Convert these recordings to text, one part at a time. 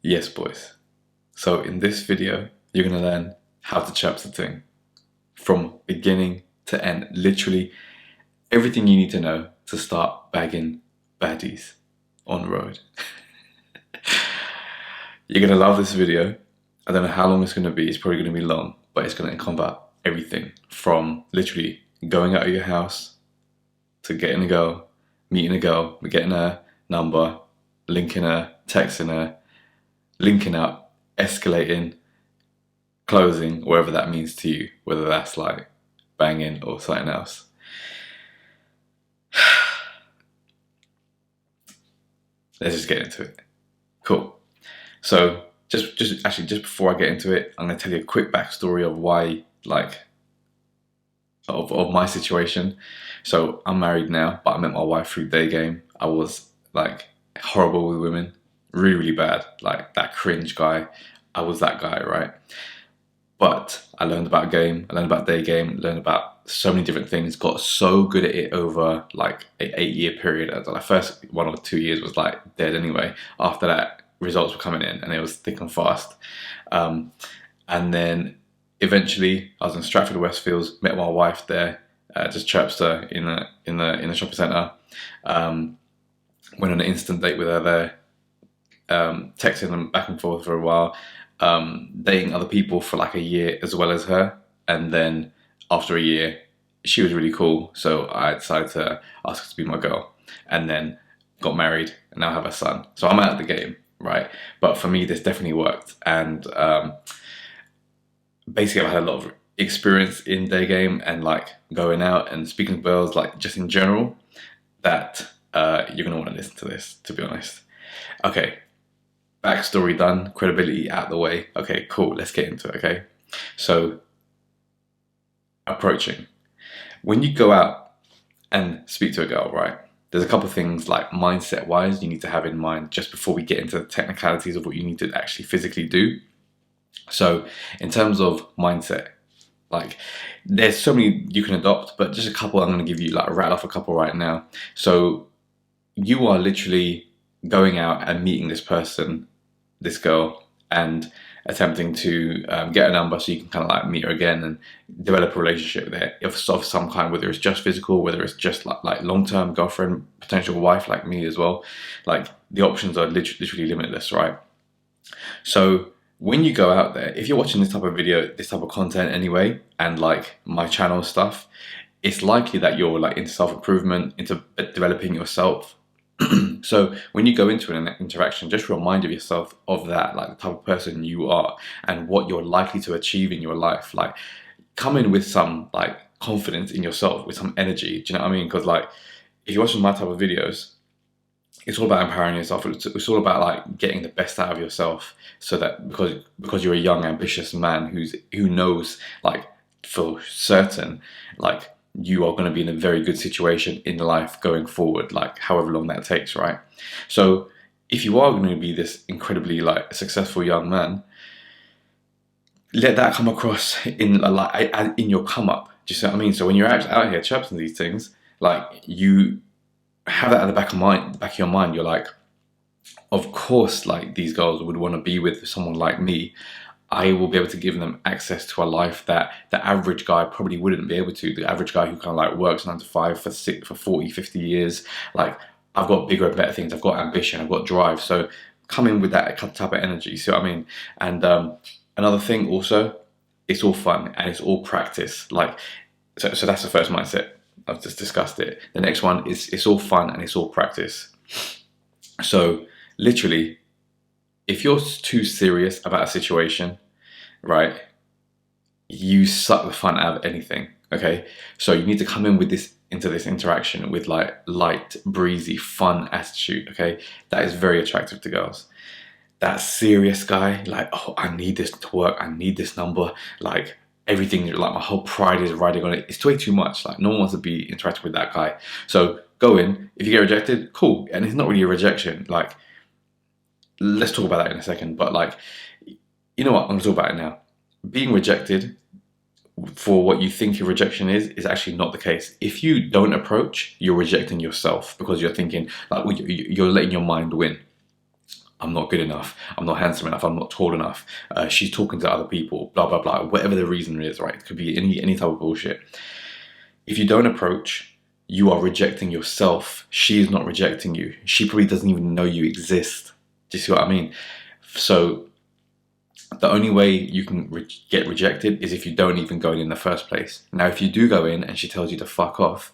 Yes, boys. So in this video, you're gonna learn how to chirp the thing from beginning to end. Literally everything you need to know to start bagging baddies on the road. You're gonna love this video. I don't know how long it's gonna be. It's probably gonna be long, but it's gonna encompass everything from literally going out of your house to getting a girl, meeting a girl, getting her number, linking her, texting her, linking up, escalating, closing, whatever that means to you, whether that's like banging or something else. Let's just get into it. Cool. So just before I get into it, I'm gonna tell you a quick backstory of why, like, of my situation. So I'm married now, but I met my wife through daygame. I was like horrible with women, really, really bad, like that cringe guy. I was that guy, right? But I learned about game, I learned about daygame, learned about so many different things, got so good at it over like an 8-year period. The first 1 or 2 years was like dead anyway. After that, results were coming in and it was thick and fast. And then eventually I was in Stratford Westfields, met my wife there, just chirped her in the shopping centre. Went on an instant date with her there, texting them back and forth for a while, dating other people for like a year as well as her. And then after a year, she was really cool, so I decided to ask her to be my girl, and then got married and now have a son. So I'm out of the game, right? But for me, this definitely worked. And basically I've had a lot of experience in day game and like going out and speaking to girls, like just in general, that you're gonna want to listen to this, to be honest. Okay, backstory done, credibility out the way. Okay, cool, let's get into it. Okay, so approaching. When you go out and speak to a girl, right, there's a couple of things like mindset wise you need to have in mind just before we get into the technicalities of what you need to actually physically do. So in terms of mindset, like there's so many you can adopt, but just a couple I'm going to give you, like rattle off a couple right now. So you are literally going out and meeting this person, this girl, and attempting to get a number so you can kind of like meet her again and develop a relationship there of some kind, whether it's just physical, whether it's just like long-term girlfriend, potential wife like me as well. Like the options are literally limitless, right? So when you go out there, if you're watching this type of video, this type of content anyway, and like my channel stuff, it's likely that you're like into self-improvement, into developing yourself. So when you go into an interaction, just remind yourself of that, like the type of person you are and what you're likely to achieve in your life. Like come in with some like confidence in yourself, with some energy. Do you know what I mean? Because like if you're watching my type of videos, it's all about empowering yourself. It's all about like getting the best out of yourself, so that because you're a young, ambitious man who knows like for certain like you are going to be in a very good situation in life going forward, like however long that takes, right? So if you are going to be this incredibly like successful young man, let that come across in like in your come up. Do you see what I mean? So when you're out here chirping these things, like you have that at the back of your mind. You're like, of course, like these girls would want to be with someone like me. I will be able to give them access to a life that the average guy probably wouldn't be able to. The average guy who kind of like works 9 to 5 for 40, 50 years. Like I've got bigger and better things. I've got ambition. I've got drive. So come in with that type of energy. You see what I mean? And another thing also, it's all fun and it's all practice. Like so that's the first mindset. I've just discussed it. The next one is it's all fun and it's all practice. So literally, if you're too serious about a situation, right, you suck the fun out of anything. Okay, so you need to come in with into this interaction with like light, breezy, fun attitude. Okay, that is very attractive to girls. That serious guy, like, oh, I need this to work. I need this number. Like everything, like my whole pride is riding on it. It's way too much. Like no one wants to be interacting with that guy. So go in. If you get rejected, cool. And it's not really a rejection. Like let's talk about that in a second. But like, you know what? I'm gonna talk about it now. Being rejected for what you think your rejection is actually not the case. If you don't approach, you're rejecting yourself because you're thinking like you're letting your mind win. I'm not good enough, I'm not handsome enough, I'm not tall enough, she's talking to other people, blah, blah, blah, whatever the reason is, right? It could be any type of bullshit. If you don't approach, you are rejecting yourself. She is not rejecting you. She probably doesn't even know you exist. Do you see what I mean? So the only way you can get rejected is if you don't even go in the first place. Now, if you do go in and she tells you to fuck off,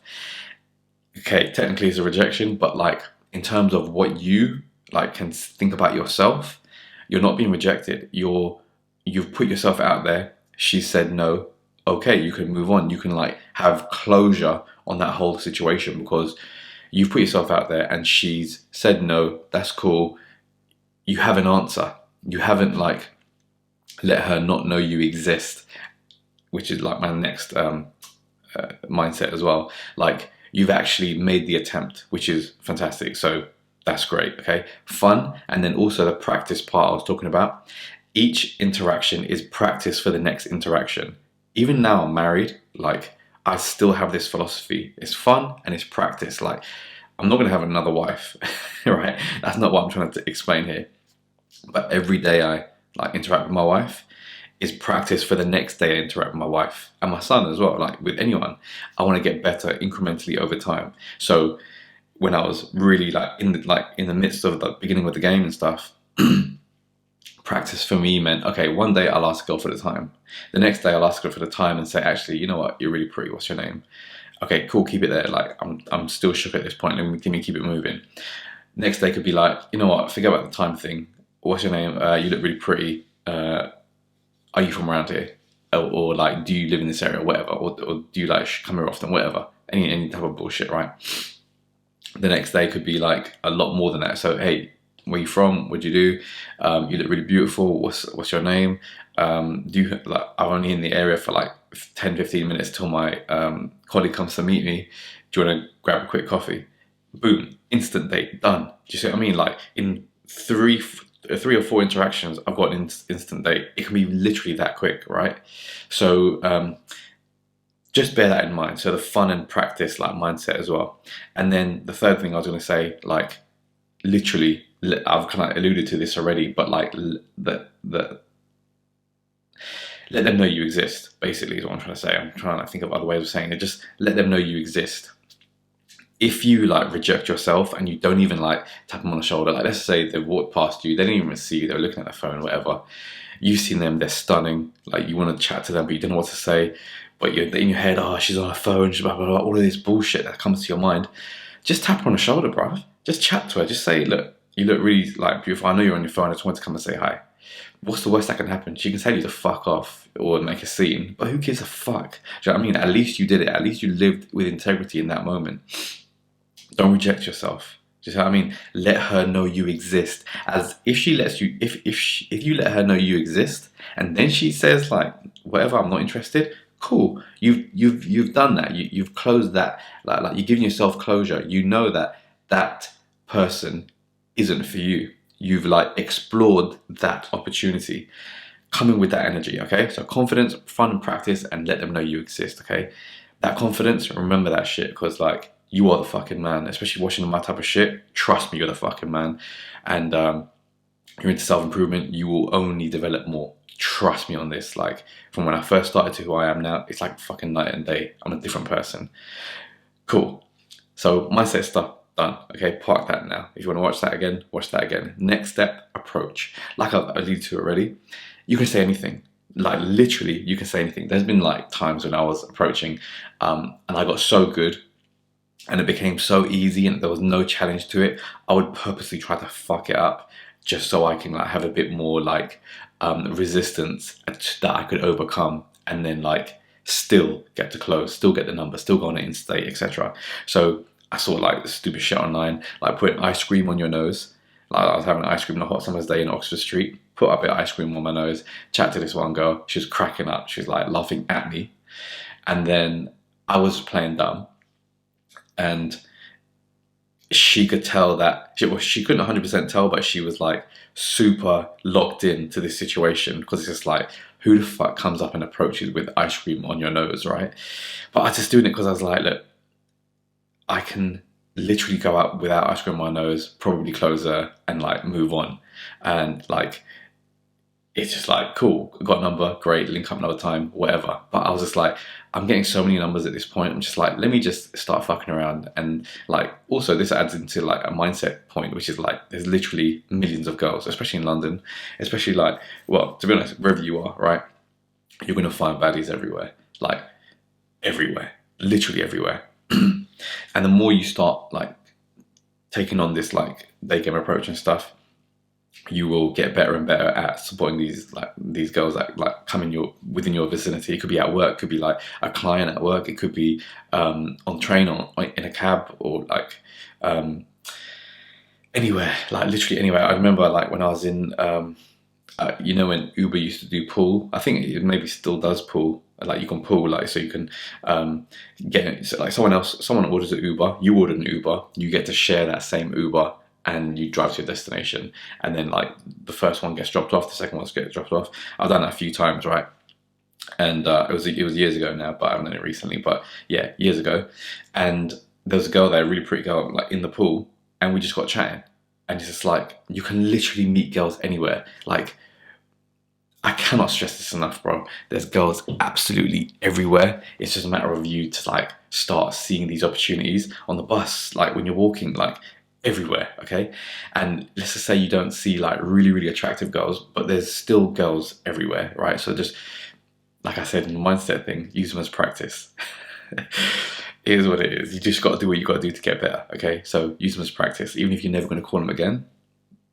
okay, technically it's a rejection, but like in terms of what you like can think about yourself, you're not being rejected. You've put yourself out there. She said no. Okay, you can move on. You can like have closure on that whole situation because you've put yourself out there and she's said no. That's cool. You have an answer. You haven't like let her not know you exist, which is like my next mindset as well. Like you've actually made the attempt, which is fantastic. So that's great. Okay, fun. And then also the practice part I was talking about. Each interaction is practice for the next interaction. Even now I'm married, like I still have this philosophy. It's fun and it's practice. Like I'm not gonna have another wife, right? That's not what I'm trying to explain here. But every day I like interact with my wife is practice for the next day I interact with my wife and my son as well. Like with anyone, I want to get better incrementally over time. So when I was really in the midst of the beginning of the game and stuff, practice for me meant, okay, one day I'll ask a girl for the time. The next day I'll ask her for the time and say, actually, you know what, you're really pretty, what's your name? Okay, cool, keep it there. Like I'm still shook at this point, let me keep it moving. Next day could be like, you know what, forget about the time thing. What's your name? You look really pretty. Are you from around here? Or like, do you live in this area or whatever? Or do you like come here often, whatever? Any type of bullshit, right? The next day could be like a lot more than that. So, hey, where you from? What'd you do? You look really beautiful. What's your name? Do you like? I'm only in the area for like 10-15 minutes till my colleague comes to meet me. Do you want to grab a quick coffee? Boom, instant date, done. Do you see what I mean? Like in three or four interactions, I've got an instant date. It can be literally that quick, right? So just bear that in mind. So the fun and practice like mindset as well. And then the third thing I was going to say, like literally, I've kind of alluded to this already, but like let them know you exist, basically is what I'm trying to say. I'm trying to think of other ways of saying it. Just let them know you exist. If you like reject yourself and you don't even like tap them on the shoulder, like let's say they walked past you, they didn't even see you, they were looking at their phone, whatever. You've seen them, they're stunning, like you want to chat to them, but you don't know what to say, but you're in your head, oh, she's on her phone, she's blah, blah, blah, all of this bullshit that comes to your mind. Just tap her on the shoulder, bruv. Just chat to her. Just say, look, you look really like beautiful. I know you're on your phone. I just wanted to come and say hi. What's the worst that can happen? She can tell you to fuck off or make a scene, but who gives a fuck? Do you know what I mean? At least you did it. At least you lived with integrity in that moment. Don't reject yourself. Do you know what I mean? Let her know you exist. As if she lets you, if you let her know you exist, and then she says like, whatever, I'm not interested. Cool. You've done that. You've closed that. Like you're giving yourself closure. You know that person isn't for you. You've like explored that opportunity. Come in with that energy, okay? So confidence, fun and practice, and let them know you exist, okay? That confidence, remember that shit, because like you are the fucking man, especially watching my type of shit. Trust me, you're the fucking man. And you're into self-improvement, you will only develop more. Trust me on this. Like from when I first started to who I am now, it's like fucking night and day. I'm a different person. Cool. So mindset stuff done. Okay, park that now. If you want to watch that again, watch that again. Next step, approach. Like I've alluded to already, you can say anything. Like literally, you can say anything. There's been like times when I was approaching, and I got so good, and it became so easy, and there was no challenge to it. I would purposely try to fuck it up, just so I can like have a bit more like resistance that I could overcome, and then like still get to close, still get the number, still go on an instate, etc. So I saw like this stupid shit online, like putting ice cream on your nose. Like I was having ice cream on a hot summer's day in Oxford Street, put a bit of ice cream on my nose, chat to this one girl, she was cracking up, she was like laughing at me, and then I was playing dumb, and she could tell that, she couldn't 100% tell, but she was like super locked in to this situation, because it's just like, who the fuck comes up and approaches with ice cream on your nose, right? But I was just doing it because I was like, look, I can literally go out without ice cream on my nose, probably close her and like move on. And like, it's just like, cool, got a number, great, link up another time, whatever. But I was just like, I'm getting so many numbers at this point. I'm just like, let me just start fucking around. And like, also this adds into like a mindset point, which is like, there's literally millions of girls, especially in London, especially like, well, to be honest, wherever you are, right? You're going to find baddies everywhere, like everywhere, literally everywhere. And the more you start like taking on this like day game approach and stuff, you will get better and better at supporting these girls that like come in within your vicinity. It could be at work, could be like a client at work, it could be on train or in a cab, or like anywhere, like literally anywhere. I remember like when I was in you know, when Uber used to do pool, I think it maybe still does pool. Like you can pool, like, so you can get it. So like someone orders an Uber, you order an Uber, you get to share that same Uber, and you drive to your destination. And then like the first one gets dropped off, the second one gets dropped off. I've done that a few times, right? And it was years ago now, but I haven't done it recently. But yeah, years ago. And there was a girl there, a really pretty girl, like in the pool, and we just got chatting. And it's just like, you can literally meet girls anywhere. Like, I cannot stress this enough, bro. There's girls absolutely everywhere. It's just a matter of you to like start seeing these opportunities on the bus, like when you're walking, like everywhere, okay? And let's just say you don't see like really, really attractive girls, but there's still girls everywhere, right? So just, like I said, in the mindset thing, use them as practice. It is what it is. You just got to do what you got to do to get better, okay? So use them as practice. Even if you're never going to call them again,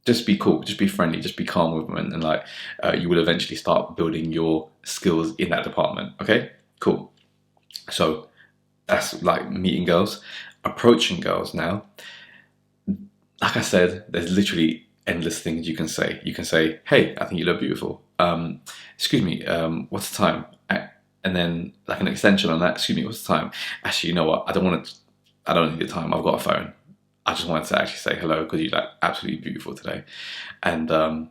just be cool, just be friendly, just be calm with them, and like you will eventually start building your skills in that department. Okay, cool. So that's like meeting girls. Approaching girls now. Like I said, there's literally endless things you can say. You can say, "Hey, I think you look beautiful. Excuse me, what's the time?" And then like an extension on that. Excuse me, what's the time? Actually, you know what? I don't need the time. I've got a phone. I just wanted to actually say hello because you're like absolutely beautiful today. And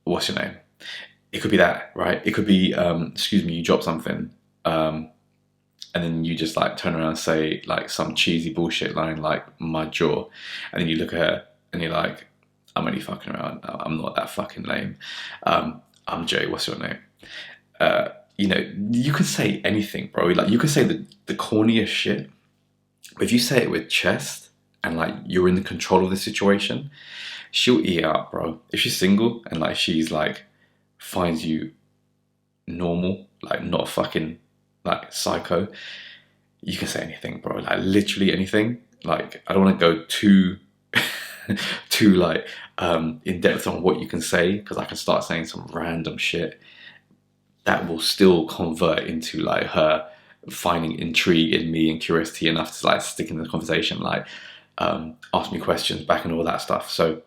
what's your name? It could be that, right? It could be, excuse me, you dropped something. And then you just like turn around and say like some cheesy bullshit line like my jaw. And then you look at her and you're like, I'm only fucking around. I'm not that fucking lame. I'm Jay, what's your name? You know, you can say anything, bro. Like you can say the corniest shit. But if you say it with chest, and like you're in the control of the situation, she'll eat it up, bro. If she's single and like she's like finds you normal, like not fucking like psycho, you can say anything, bro. Like literally anything. Like I don't want to go too too like in depth on what you can say, because I can start saying some random shit that will still convert into like her finding intrigue in me and curiosity enough to like stick in the conversation, like ask me questions back and all that stuff. So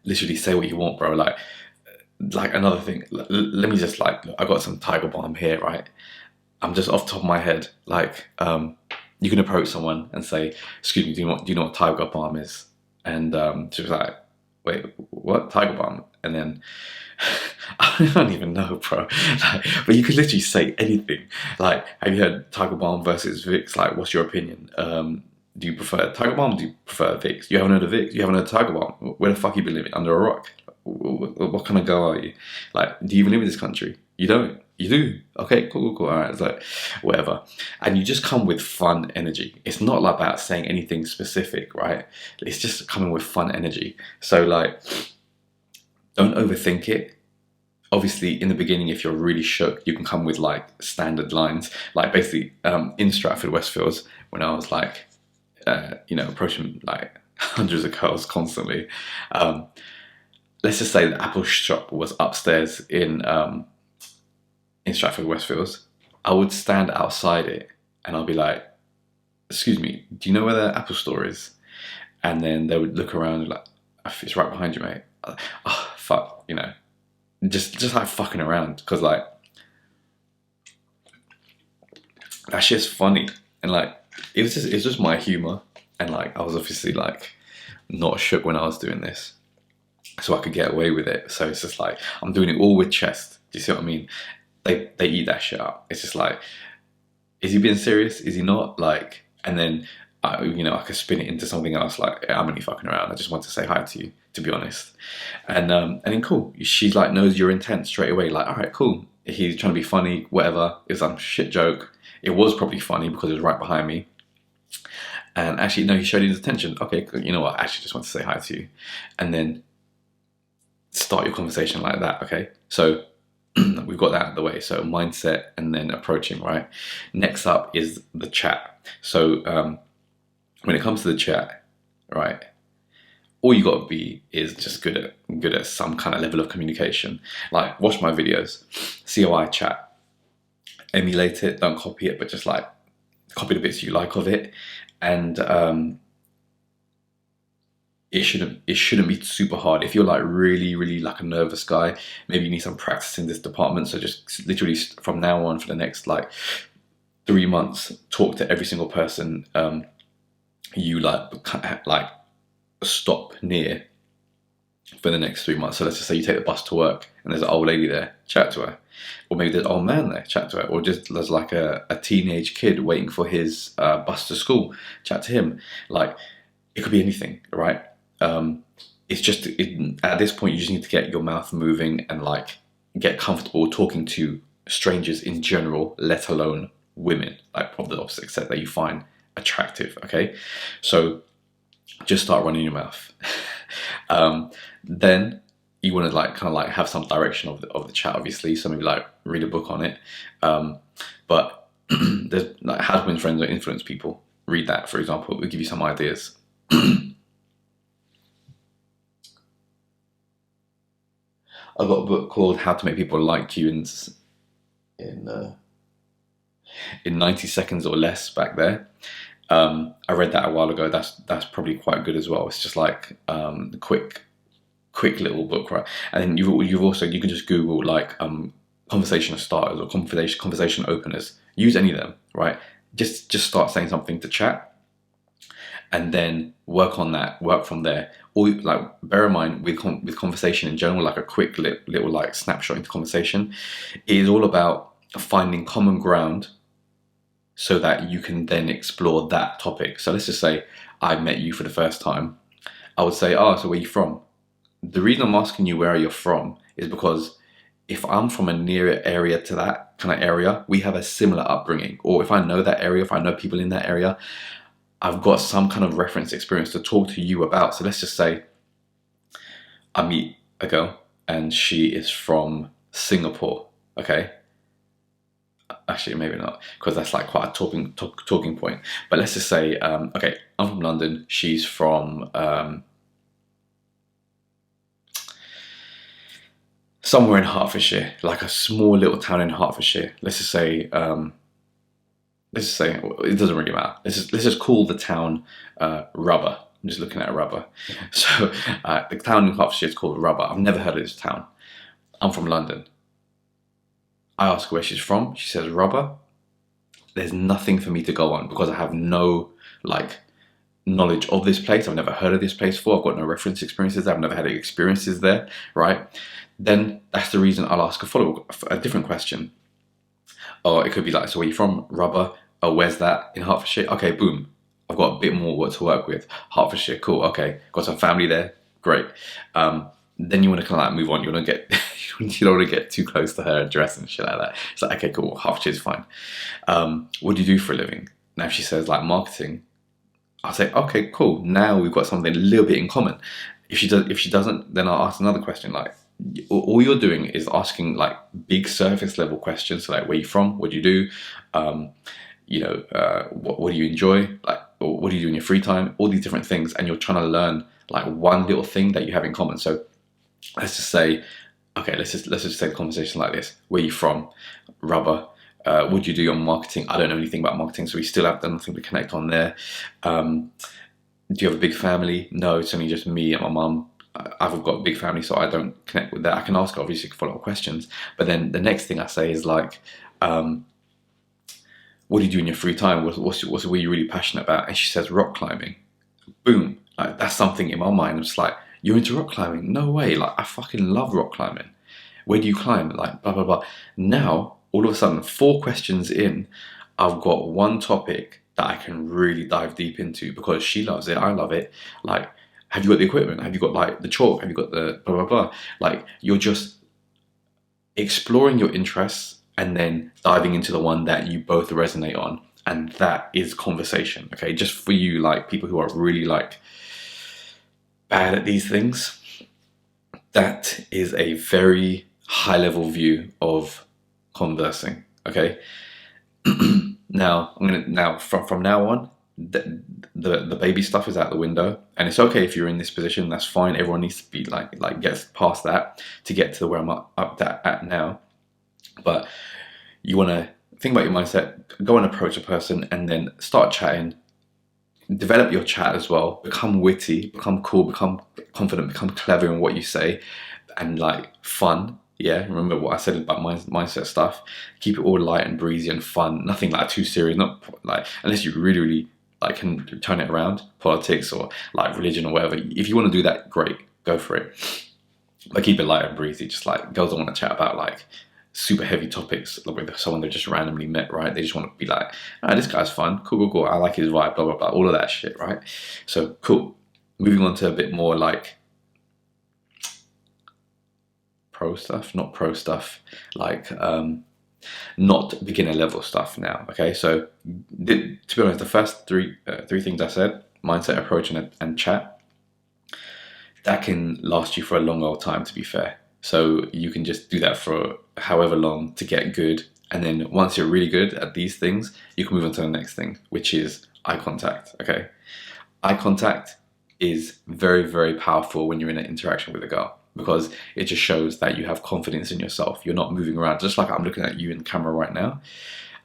literally say what you want, bro. Like another thing, let me just like, I got some tiger balm here, right? I'm just off the top of my head, like you can approach someone and say, excuse me, do you know what tiger balm is? And she was like, wait, what? Tiger balm? And then I don't even know, bro. Like, but you could literally say anything. Like, have you heard tiger balm versus Vicks? Like, what's your opinion? Do you prefer tiger balm? Or do you prefer Vicks? You haven't heard of Vicks? You haven't heard of tiger balm? Where the fuck you been living? Under a rock? What kind of girl are you? Like, do you even live in this country? You don't? You do? Okay, cool. All right, it's like, whatever. And you just come with fun energy. It's not like about saying anything specific, right? It's just coming with fun energy. So like, don't overthink it. Obviously, in the beginning, if you're really shook, you can come with like standard lines. Like basically, in Stratford Westfields, when I was like, you know, approaching like hundreds of girls constantly. Let's just say the Apple shop was upstairs in Stratford Westfields. I would stand outside it and I'll be like, excuse me, do you know where the Apple store is? And then they would look around and like, it's right behind you, mate. Oh, fuck, you know, just like fucking around, because like that shit's funny, and like it's just my humor, and like I was obviously like not shook when I was doing this, so I could get away with it. So it's just like I'm doing it all with chest. Do you see what I mean? They eat that shit up. It's just like, is he being serious? Is he not? Like, and then I could spin it into something else. Like, I'm only fucking around. I just want to say hi to you, to be honest. And then cool. She's like, knows your intent straight away. Like, all right, cool. He's trying to be funny, whatever. It was some shit joke. It was probably funny because it was right behind me. And actually, no, he showed his attention. Okay, cool. You know what? I actually just want to say hi to you. And then start your conversation like that, okay? So we've got that out of the way. So mindset and then approaching, right? Next up is the chat. So when it comes to the chat, right, all you got to be is just good at some kind of level of communication. Like, watch my videos, see how I chat, emulate it, don't copy it, but just like copy the bits you like of it. And it shouldn't be super hard. If you're like really like a nervous guy, maybe you need some practice in this department. So just literally from now on for the next like 3 months, talk to every single person you like stop near for the next 3 months. So let's just say you take the bus to work and there's an old lady there, chat to her. Or maybe there's an old man there, chat to her. Or just there's like a teenage kid waiting for his bus to school, chat to him. Like, it could be anything, right? It's just, at this point, you just need to get your mouth moving and like get comfortable talking to strangers in general, let alone women, like of the opposite sex that you find attractive, okay? So just start running your mouth. Then you want to like kind of like have some direction of the chat, obviously. So maybe like read a book on it. But there's like How to Win Friends or Influence People. Read that, for example. It will give you some ideas. I've got a book called How to Make People Like You in 90 seconds or less back there. I read that a while ago. That's probably quite good as well. It's just like a quick little book, right? And then you can just Google like conversation starters or conversation openers. Use any of them, right? Just start saying something to chat, and then work on that. Work from there. Or like bear in mind with conversation in general, like a quick little like snapshot into conversation, it is all about finding common ground, so that you can then explore that topic. So let's just say I met you for the first time. I would say, oh, so where are you from? The reason I'm asking you where you're from is because if I'm from a near area to that kind of area, we have a similar upbringing. Or if I know that area, if I know people in that area, I've got some kind of reference experience to talk to you about. So let's just say I meet a girl and she is from Singapore, okay? Actually, maybe not, because that's like quite a talking point. But let's just say, okay, I'm from London. She's from somewhere in Hertfordshire, like a small little town in Hertfordshire. Let's just say it doesn't really matter. Let's just call the town Rubber. I'm just looking at Rubber. So the town in Hertfordshire is called Rubber. I've never heard of this town. I'm from London. I ask her where she's from. She says Rubber. There's nothing for me to go on because I have no like knowledge of this place. I've never heard of this place before. I've got no reference experiences there. I've never had any experiences there, right? Then that's the reason I'll ask a different question. Or it could be like, so where are you from? Rubber. Oh, where's that? In Hertfordshire. Okay, boom. I've got a bit more to work with. Hertfordshire, cool. Okay, got some family there. Great. Then you want to kind of like move on. You want to get, you don't want to get too close to her address and shit like that. It's like, okay, cool. Hertfordshire's fine. What do you do for a living? Now, if she says like marketing, I'll say, okay, cool. Now we've got something a little bit in common. If she doesn't, then I'll ask another question. Like, all you're doing is asking like big surface level questions. So like, where you from? What do you do? What do you enjoy? Like, or what do you do in your free time? All these different things, and you're trying to learn like one little thing that you have in common. So let's just say, okay, let's just take a conversation like this. Where are you from? Rubber. What do you do on marketing? I don't know anything about marketing, so we still have nothing to connect on there. Do you have a big family? No, it's only just me and my mum. I've got a big family, so I don't connect with that. I can ask her, obviously, follow-up questions. But then the next thing I say is like, what do you do in your free time? What are you really passionate about? And she says rock climbing. Boom. Like, that's something in my mind. I'm just like, you're into rock climbing? No way. Like, I fucking love rock climbing. Where do you climb? Like, blah, blah, blah. Now, all of a sudden, 4 questions in, I've got one topic that I can really dive deep into because she loves it, I love it. Like, have you got the equipment? Have you got like the chalk? Have you got the blah, blah, blah? Like, you're just exploring your interests and then diving into the one that you both resonate on. And that is conversation, okay? Just for you, like, people who are really like bad at these things, that is a very high level view of conversing, okay? Now, from now on, the baby stuff is out the window, and it's okay if you're in this position. That's fine. Everyone needs to be like gets past that to get to where I'm at now. But you want to think about your mindset, go and approach a person, and then start chatting. Develop your chat as well. Become witty, become cool, become confident, become clever in what you say, and like fun. Yeah, remember what I said about mindset stuff. Keep it all light and breezy and fun. Nothing like too serious. Not like, unless you really, really like can turn it around, politics or like religion or whatever. If you want to do that, great, go for it. But keep it light and breezy. Just like, girls don't want to chat about like super heavy topics like with someone they just randomly met, right? They just want to be like, ah, this guy's fun, cool, I like his vibe, blah, blah, blah, all of that shit, right? So cool. Moving on to a bit more like pro stuff, not pro stuff, like not beginner level stuff now, okay? So to be honest, the first three things I said, mindset, approach, and chat, that can last you for a long old time, to be fair. So you can just do that for however long to get good. And then once you're really good at these things, you can move on to the next thing, which is eye contact, okay? Eye contact is very, very powerful when you're in an interaction with a girl, because it just shows that you have confidence in yourself. You're not moving around. Just like I'm looking at you in the camera right now,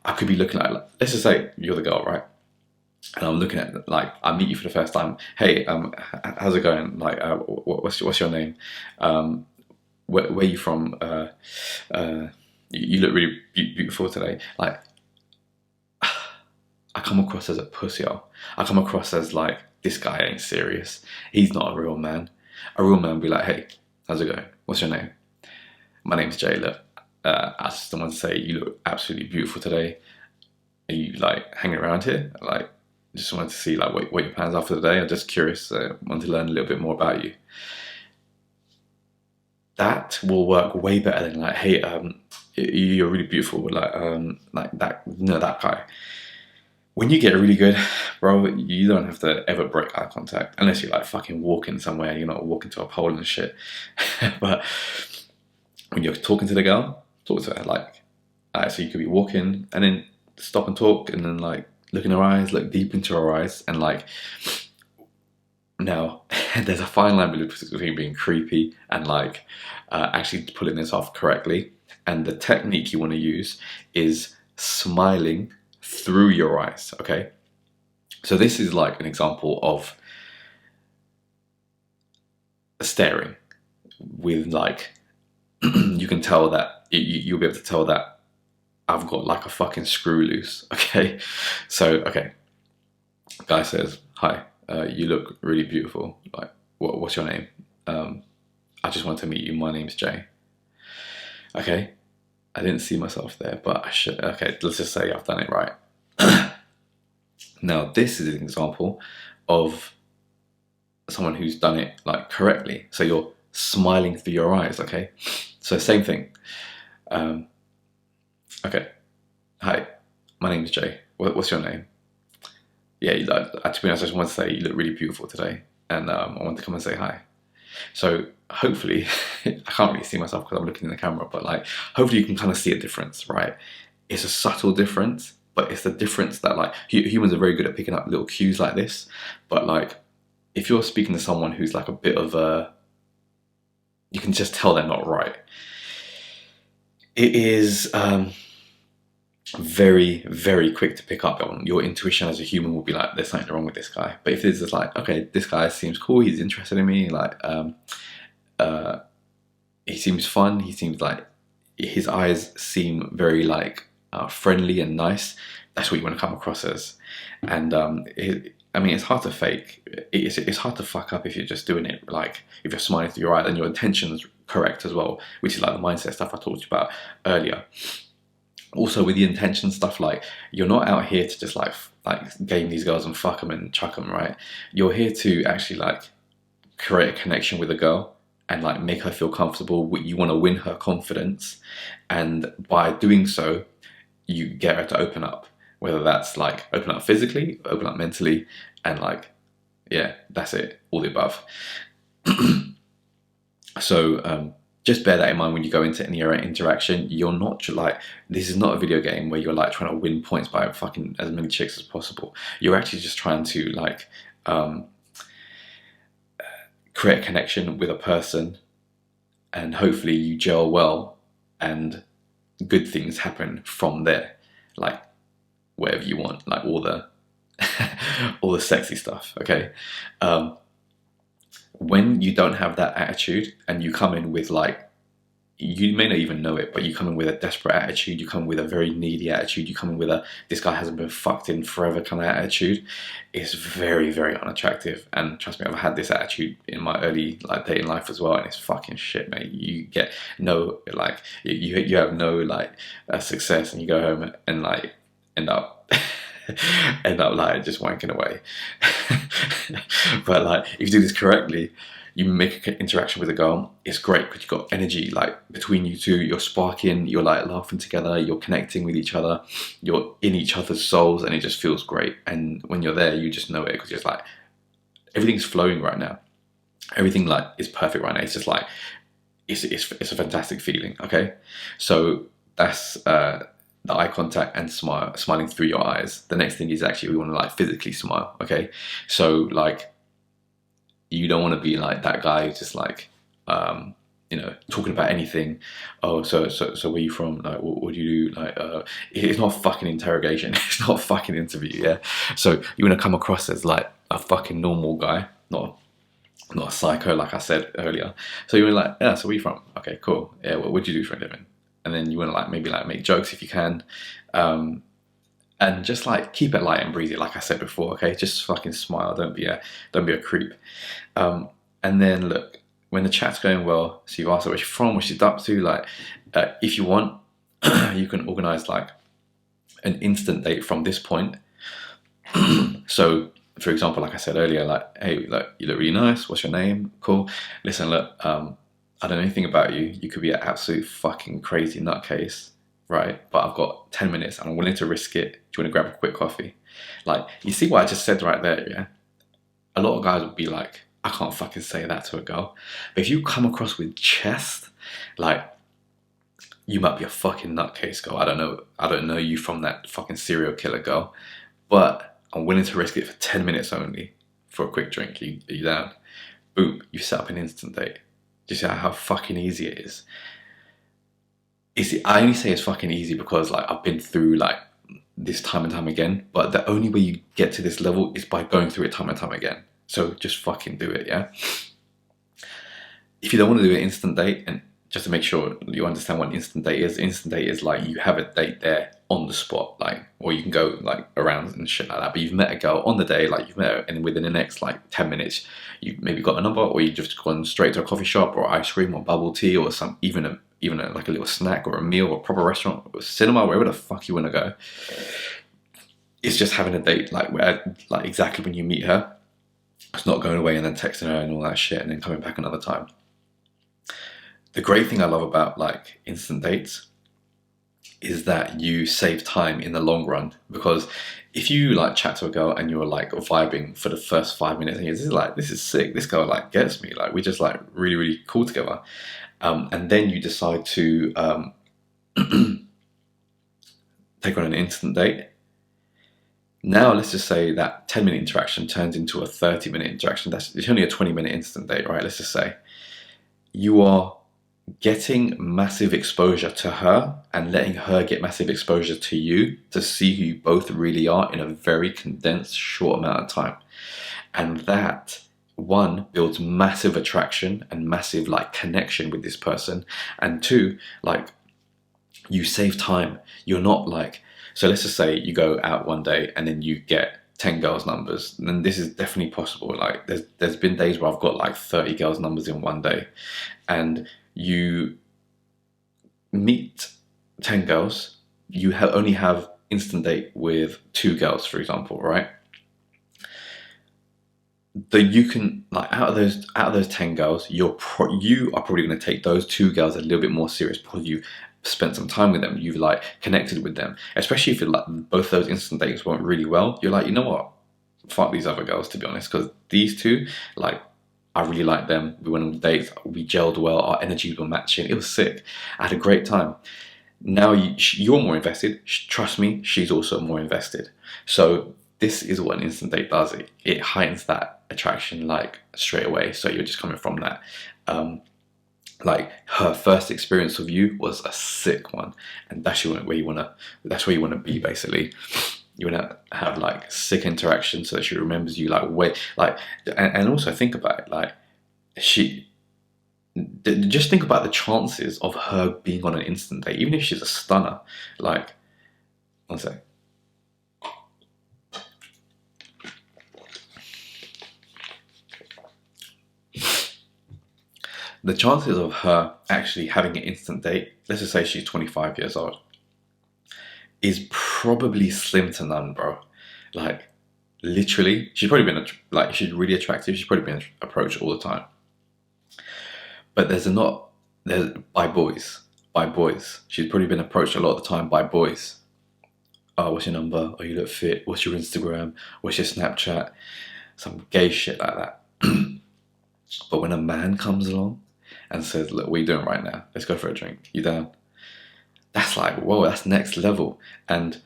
I could be looking at, let's just say you're the girl, right? And I'm looking at, like, I meet you for the first time. Hey, how's it going? Like, what's your name? Where are you from? You look really beautiful today. Like, I come across as a pussy. I come across as like, this guy ain't serious. He's not a real man. A real man would be like, hey, how's it going? What's your name? My name's Jay. Look, I just want to say you look absolutely beautiful today. Are you like hanging around here? Like, just wanted to see like what your plans are for the day. I'm just curious. Want to learn a little bit more about you. That will work way better than like, hey, you're really beautiful. Like that, that guy. When you get really good, bro, you don't have to ever break eye contact unless you're like fucking walking somewhere and you're not walking to a pole and shit. But when you're talking to the girl, talk to her like, so you could be walking and then stop and talk and then like look in her eyes, look deep into her eyes, and like, now there's a fine line between being creepy and like actually pulling this off correctly. And the technique you want to use is smiling through your eyes, okay? So this is like an example of staring with like, you can tell that, you'll be able to tell that I've got like a fucking screw loose, okay? So, okay, guy says, hi, you look really beautiful. Like, what's your name? I just want to meet you. My name's Jay. Okay, I didn't see myself there, but I should. Okay, let's just say I've done it right. Now, this is an example of someone who's done it like correctly. So you're smiling through your eyes, okay? So same thing. Okay, hi, my name's Jay. What's your name? Yeah, to be honest, I just want to say you look really beautiful today, and I want to come and say hi. So hopefully, I can't really see myself because I'm looking in the camera, but like, hopefully you can kind of see a difference, right? It's a subtle difference, but it's the difference that like, humans are very good at picking up little cues like this. But like, if you're speaking to someone who's like a bit of a, you can just tell they're not right. It is very, very quick to pick up on. Your intuition as a human will be like, there's something wrong with this guy. But if it's just like, okay, this guy seems cool, he's interested in me, like, he seems fun, he seems like, his eyes seem very like friendly and nice, that's what you want to come across as. And I mean, it's hard to fake. It's hard to fuck up if you're just doing it, like, if you're smiling through your eyes and your intention's correct as well, which is like the mindset stuff I talked to you about earlier. Also with the intention stuff, like, you're not out here to just like like game these girls and fuck them and chuck them, right? You're here to actually like create a connection with a girl and like make her feel comfortable. You want to win her confidence, and by doing so, you get her to open up. Whether that's like open up physically, open up mentally, and like, yeah, that's it. All the above. So just bear that in mind when you go into any interaction. You're not like, this is not a video game where you're like trying to win points by fucking as many chicks as possible. You're actually just trying to like create a connection with a person, and hopefully you gel well and good things happen from there. Like whatever you want, like all the all the sexy stuff, okay? When you don't have that attitude and you come in with like, you may not even know it, but you come in with a desperate attitude, you come with a very needy attitude, you come in with a this guy hasn't been fucked in forever kind of attitude, it's very, very unattractive. And trust me, I've had this attitude in my early like dating life as well, and it's fucking shit, mate. You get no like you have no like success, and you go home and like end up like just wanking away. But like if you do this correctly, you make an interaction with a girl, it's great because you've got energy like between you two, you're sparking, you're like laughing together, you're connecting with each other, you're in each other's souls, and it just feels great. And when you're there, you just know it because it's like everything's flowing right now, everything like is perfect right now. It's just like it's a fantastic feeling. Okay, so that's the eye contact and smiling through your eyes. The next thing is actually we want to like physically smile. Okay, so like you don't want to be like that guy who's just like you know, talking about anything. Oh, so where you from? Like what do you do? Like it's not a fucking interrogation. It's not a fucking interview. Yeah, so you want to come across as like a fucking normal guy, not a psycho like I said earlier. So you want to like, yeah, so where you from? Okay, cool. Yeah, what do you do for a living? And then you want to like maybe like make jokes if you can, and just like keep it light and breezy, like I said before. Okay, just fucking smile. Don't be a creep. And then look, when the chat's going well, so you've asked her where she's from, what she's up to. Like, if you want, you can organize like an instant date from this point. So, for example, like I said earlier, like, hey, like you look really nice. What's your name? Cool. Listen, look, I don't know anything about you. You could be an absolute fucking crazy nutcase, right? But I've got 10 minutes and I'm willing to risk it. Do you want to grab a quick coffee? Like, you see what I just said right there, yeah? A lot of guys would be like, I can't fucking say that to a girl. But if you come across with chest, like, you might be a fucking nutcase girl. I don't know you from that fucking serial killer girl, but I'm willing to risk it for 10 minutes only for a quick drink. Are you down? Boom, you set up an instant date. Do you see how fucking easy it is? I only say it's fucking easy because like I've been through like this time and time again, but the only way you get to this level is by going through it time and time again. So just fucking do it, yeah? If you don't want to do an instant date, and just to make sure you understand what an instant date is like you have a date there on the spot, like, or you can go like around and shit like that, but you've met a girl on the day, like you've met her, and within the next like 10 minutes, you maybe got a number, or you've just gone straight to a coffee shop, or ice cream, or bubble tea, or some even like a little snack, or a meal, or a proper restaurant, or cinema, wherever the fuck you want to go. It's just having a date, like where, like exactly when you meet her. It's not going away and then texting her and all that shit and then coming back another time. The great thing I love about like instant dates is that you save time in the long run, because if you like chat to a girl and you're like vibing for the first 5 minutes and you're this is sick, this girl like gets me, like we're just like really, really cool together, and then you decide to take on an instant date. Now let's just say that 10-minute interaction turns into a 30-minute interaction. It's only a 20-minute instant date, right? Let's just say you are getting massive exposure to her and letting her get massive exposure to you to see who you both really are in a very condensed short amount of time. And that, one, builds massive attraction and massive like connection with this person, and two, like you save time. You're not like, so let's just say you go out one day and then you get 10 girls' numbers, and then this is definitely possible. Like there's been days where I've got like 30 girls' numbers in one day, and you meet 10 girls, you only have instant date with 2 girls, for example, right? You can, like, out of those 10 girls, you are probably going to take those 2 girls a little bit more serious because you spent some time with them, you've like connected with them, especially if you're like both those instant dates went really well. You're like, you know what, fuck these other girls, to be honest, because these two, like, I really like them. We went on dates, we gelled well, our energies were matching, it was sick, I had a great time. Now you're more invested. Trust me, she's also more invested. So this is what an instant date does. It heightens that attraction like straight away. So you're just coming from that. Like, her first experience of you was a sick one, and that's where you wanna be, basically. You wanna have like sick interaction so that she remembers you like way like, and also think about it, like, just think about the chances of her being on an instant date, even if she's a stunner. Like, one sec. The chances of her actually having an instant date, let's just say she's 25 years old, is probably slim to none, bro. Like, literally, she's probably been like, she's really attractive. She's probably been approached all the time. But there's by boys. She's probably been approached a lot of the time by boys. Oh, what's your number? Oh, you look fit. What's your Instagram? What's your Snapchat? Some gay shit like that. But when a man comes along and says, look, what are you doing right now? Let's go for a drink. You down? That's like, whoa, that's next level. And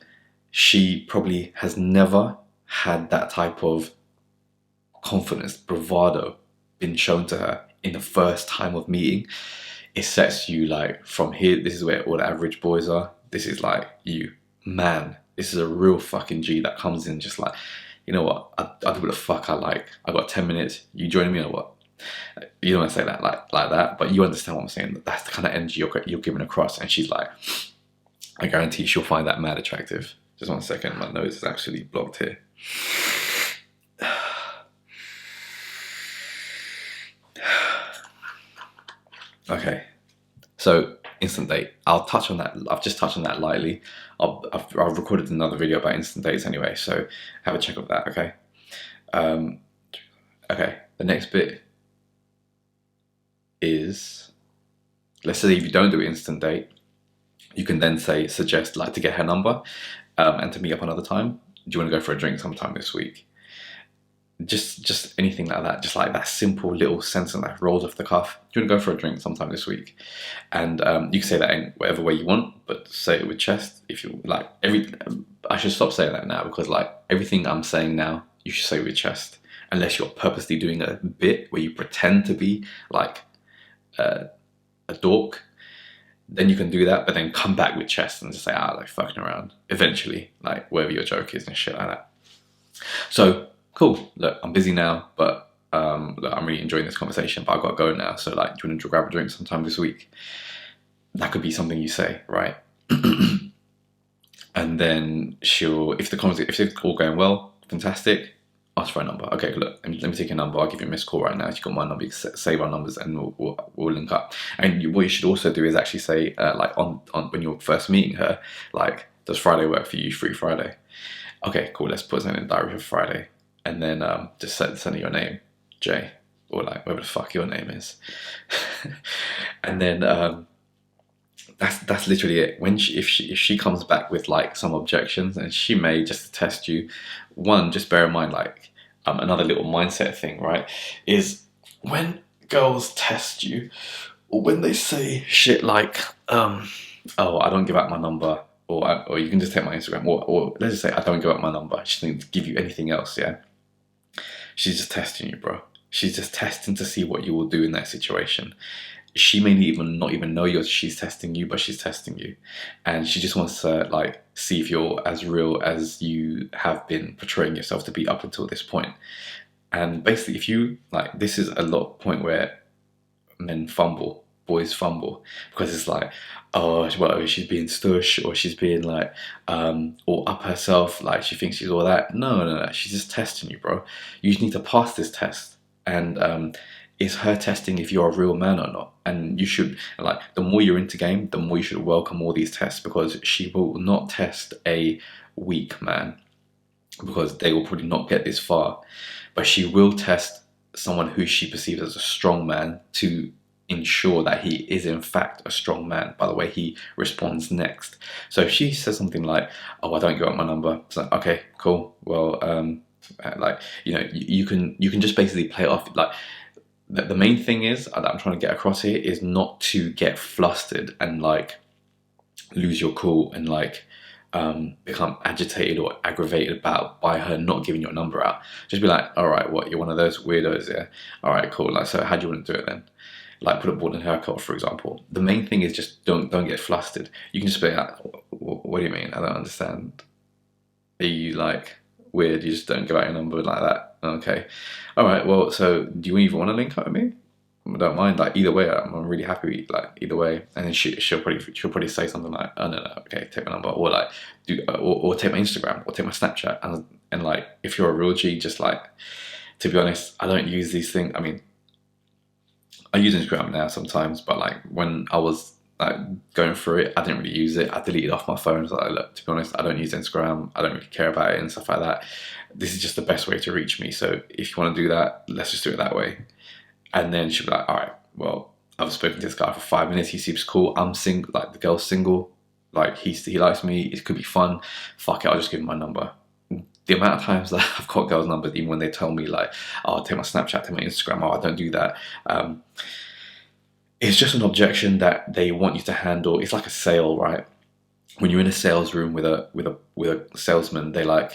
she probably has never had that type of confidence, bravado been shown to her in the first time of meeting. It sets you like, from here, this is where all the average boys are. This is like, you, man, this is a real fucking G that comes in just like, you know what, I'll do what the fuck I like. I got 10 minutes, you joining me or what? You don't want to say that like that, but you understand what I'm saying. That's the kind of energy you're giving across. And she's like, I guarantee she'll find that mad attractive. Just 1 second, my nose is actually blocked here. Okay, so instant date. I'll touch on that. I've just touched on that lightly. I've recorded another video about instant dates anyway, so have a check of that. Okay. Okay. The next bit is, let's say if you don't do an instant date, you can then suggest like to get her number and to meet up another time. Do you want to go for a drink sometime this week? Just anything like that, just like that simple little sentence that rolls off the cuff. Do you want to go for a drink sometime this week? And you can say that in whatever way you want, but say it with chest. If you like, I should stop saying that now, because like everything I'm saying now, you should say with chest, unless you're purposely doing a bit where you pretend to be like a dork. Then you can do that, but then come back with chest and just say, like fucking around. Eventually, like whatever your joke is and shit like that. So cool. Look, I'm busy now, but look, I'm really enjoying this conversation. But I've got to go now. So like, do you want to grab a drink sometime this week? That could be something you say, right? And then if it's all going well, fantastic. Ask for a number. Okay, look, let me take your number. I'll give you a missed call right now. If you've got my number, you can save our numbers and we'll link up. And what you should also do is actually say, like on when you're first meeting her, like, does Friday work for you? Free Friday. Okay, cool. Let's put something in the diary for Friday. And then just send her your name, Jay, or like whatever the fuck your name is. And then that's literally it. If she comes back with like some objections, and she may, just to test you, one, just bear in mind, like another little mindset thing, right, is when girls test you, or when they say shit like, oh, I don't give out my number, or you can just take my Instagram, or let's just say I don't give out my number. She doesn't give you anything else, yeah? She's just testing you, bro. She's just testing to see what you will do in that situation. She may not even know she's testing you, but she's testing you. And she just wants to like see if you're as real as you have been portraying yourself to be up until this point. And basically, if you, like, this is a lot point where boys fumble, because it's like, oh, well, she's being stush, or she's being like, or up herself, like she thinks she's all that. No, she's just testing you, bro. You just need to pass this test. And it's her testing if you're a real man or not. And you should, like, the more you're into game, the more you should welcome all these tests, because she will not test a weak man, because they will probably not get this far. But she will test someone who she perceives as a strong man to ensure that he is in fact a strong man by the way he responds next. So if she says something like, "Oh, I don't give up my number," it's like, okay, cool. Well, like, you know, you can just basically play it off. Like, the main thing is that I'm trying to get across here is not to get flustered and like lose your cool and like become agitated or aggravated by her not giving your number out. Just be like, all right, what, you're one of those weirdos, yeah? All right, cool. Like, so how do you want to do it then? Like, put a ball in her court, for example. The main thing is just don't get flustered. You can just be like, what do you mean? I don't understand. Are you like weird? You just don't give out your number like that? Okay. All right. Well, so do you even want to link up with me? I don't mind. Like, either way, I'm really happy. Like, either way. And then she'll probably say something like, "Oh, no, okay, take my number," or like, or take my Instagram, or take my Snapchat. And like, if you're a real G, just like, to be honest, I don't use these things. I mean, I use Instagram now sometimes, but like when I was like going through it, I didn't really use it. I deleted off my phone. So like, look, to be honest, I don't use Instagram. I don't really care about it and stuff like that. This is just the best way to reach me. So if you want to do that, let's just do it that way. And then she'll be like, all right, well, I've spoken to this guy for 5 minutes. He seems cool. I'm single. Like, the girl's single. Like, he likes me. It could be fun. Fuck it, I'll just give him my number. The amount of times that I've got girls' numbers, even when they tell me like, "Oh, take my Snapchat, take my Instagram," oh, I don't do that. It's just an objection that they want you to handle. It's like a sale, right? When you're in a sales room with a salesman, they like,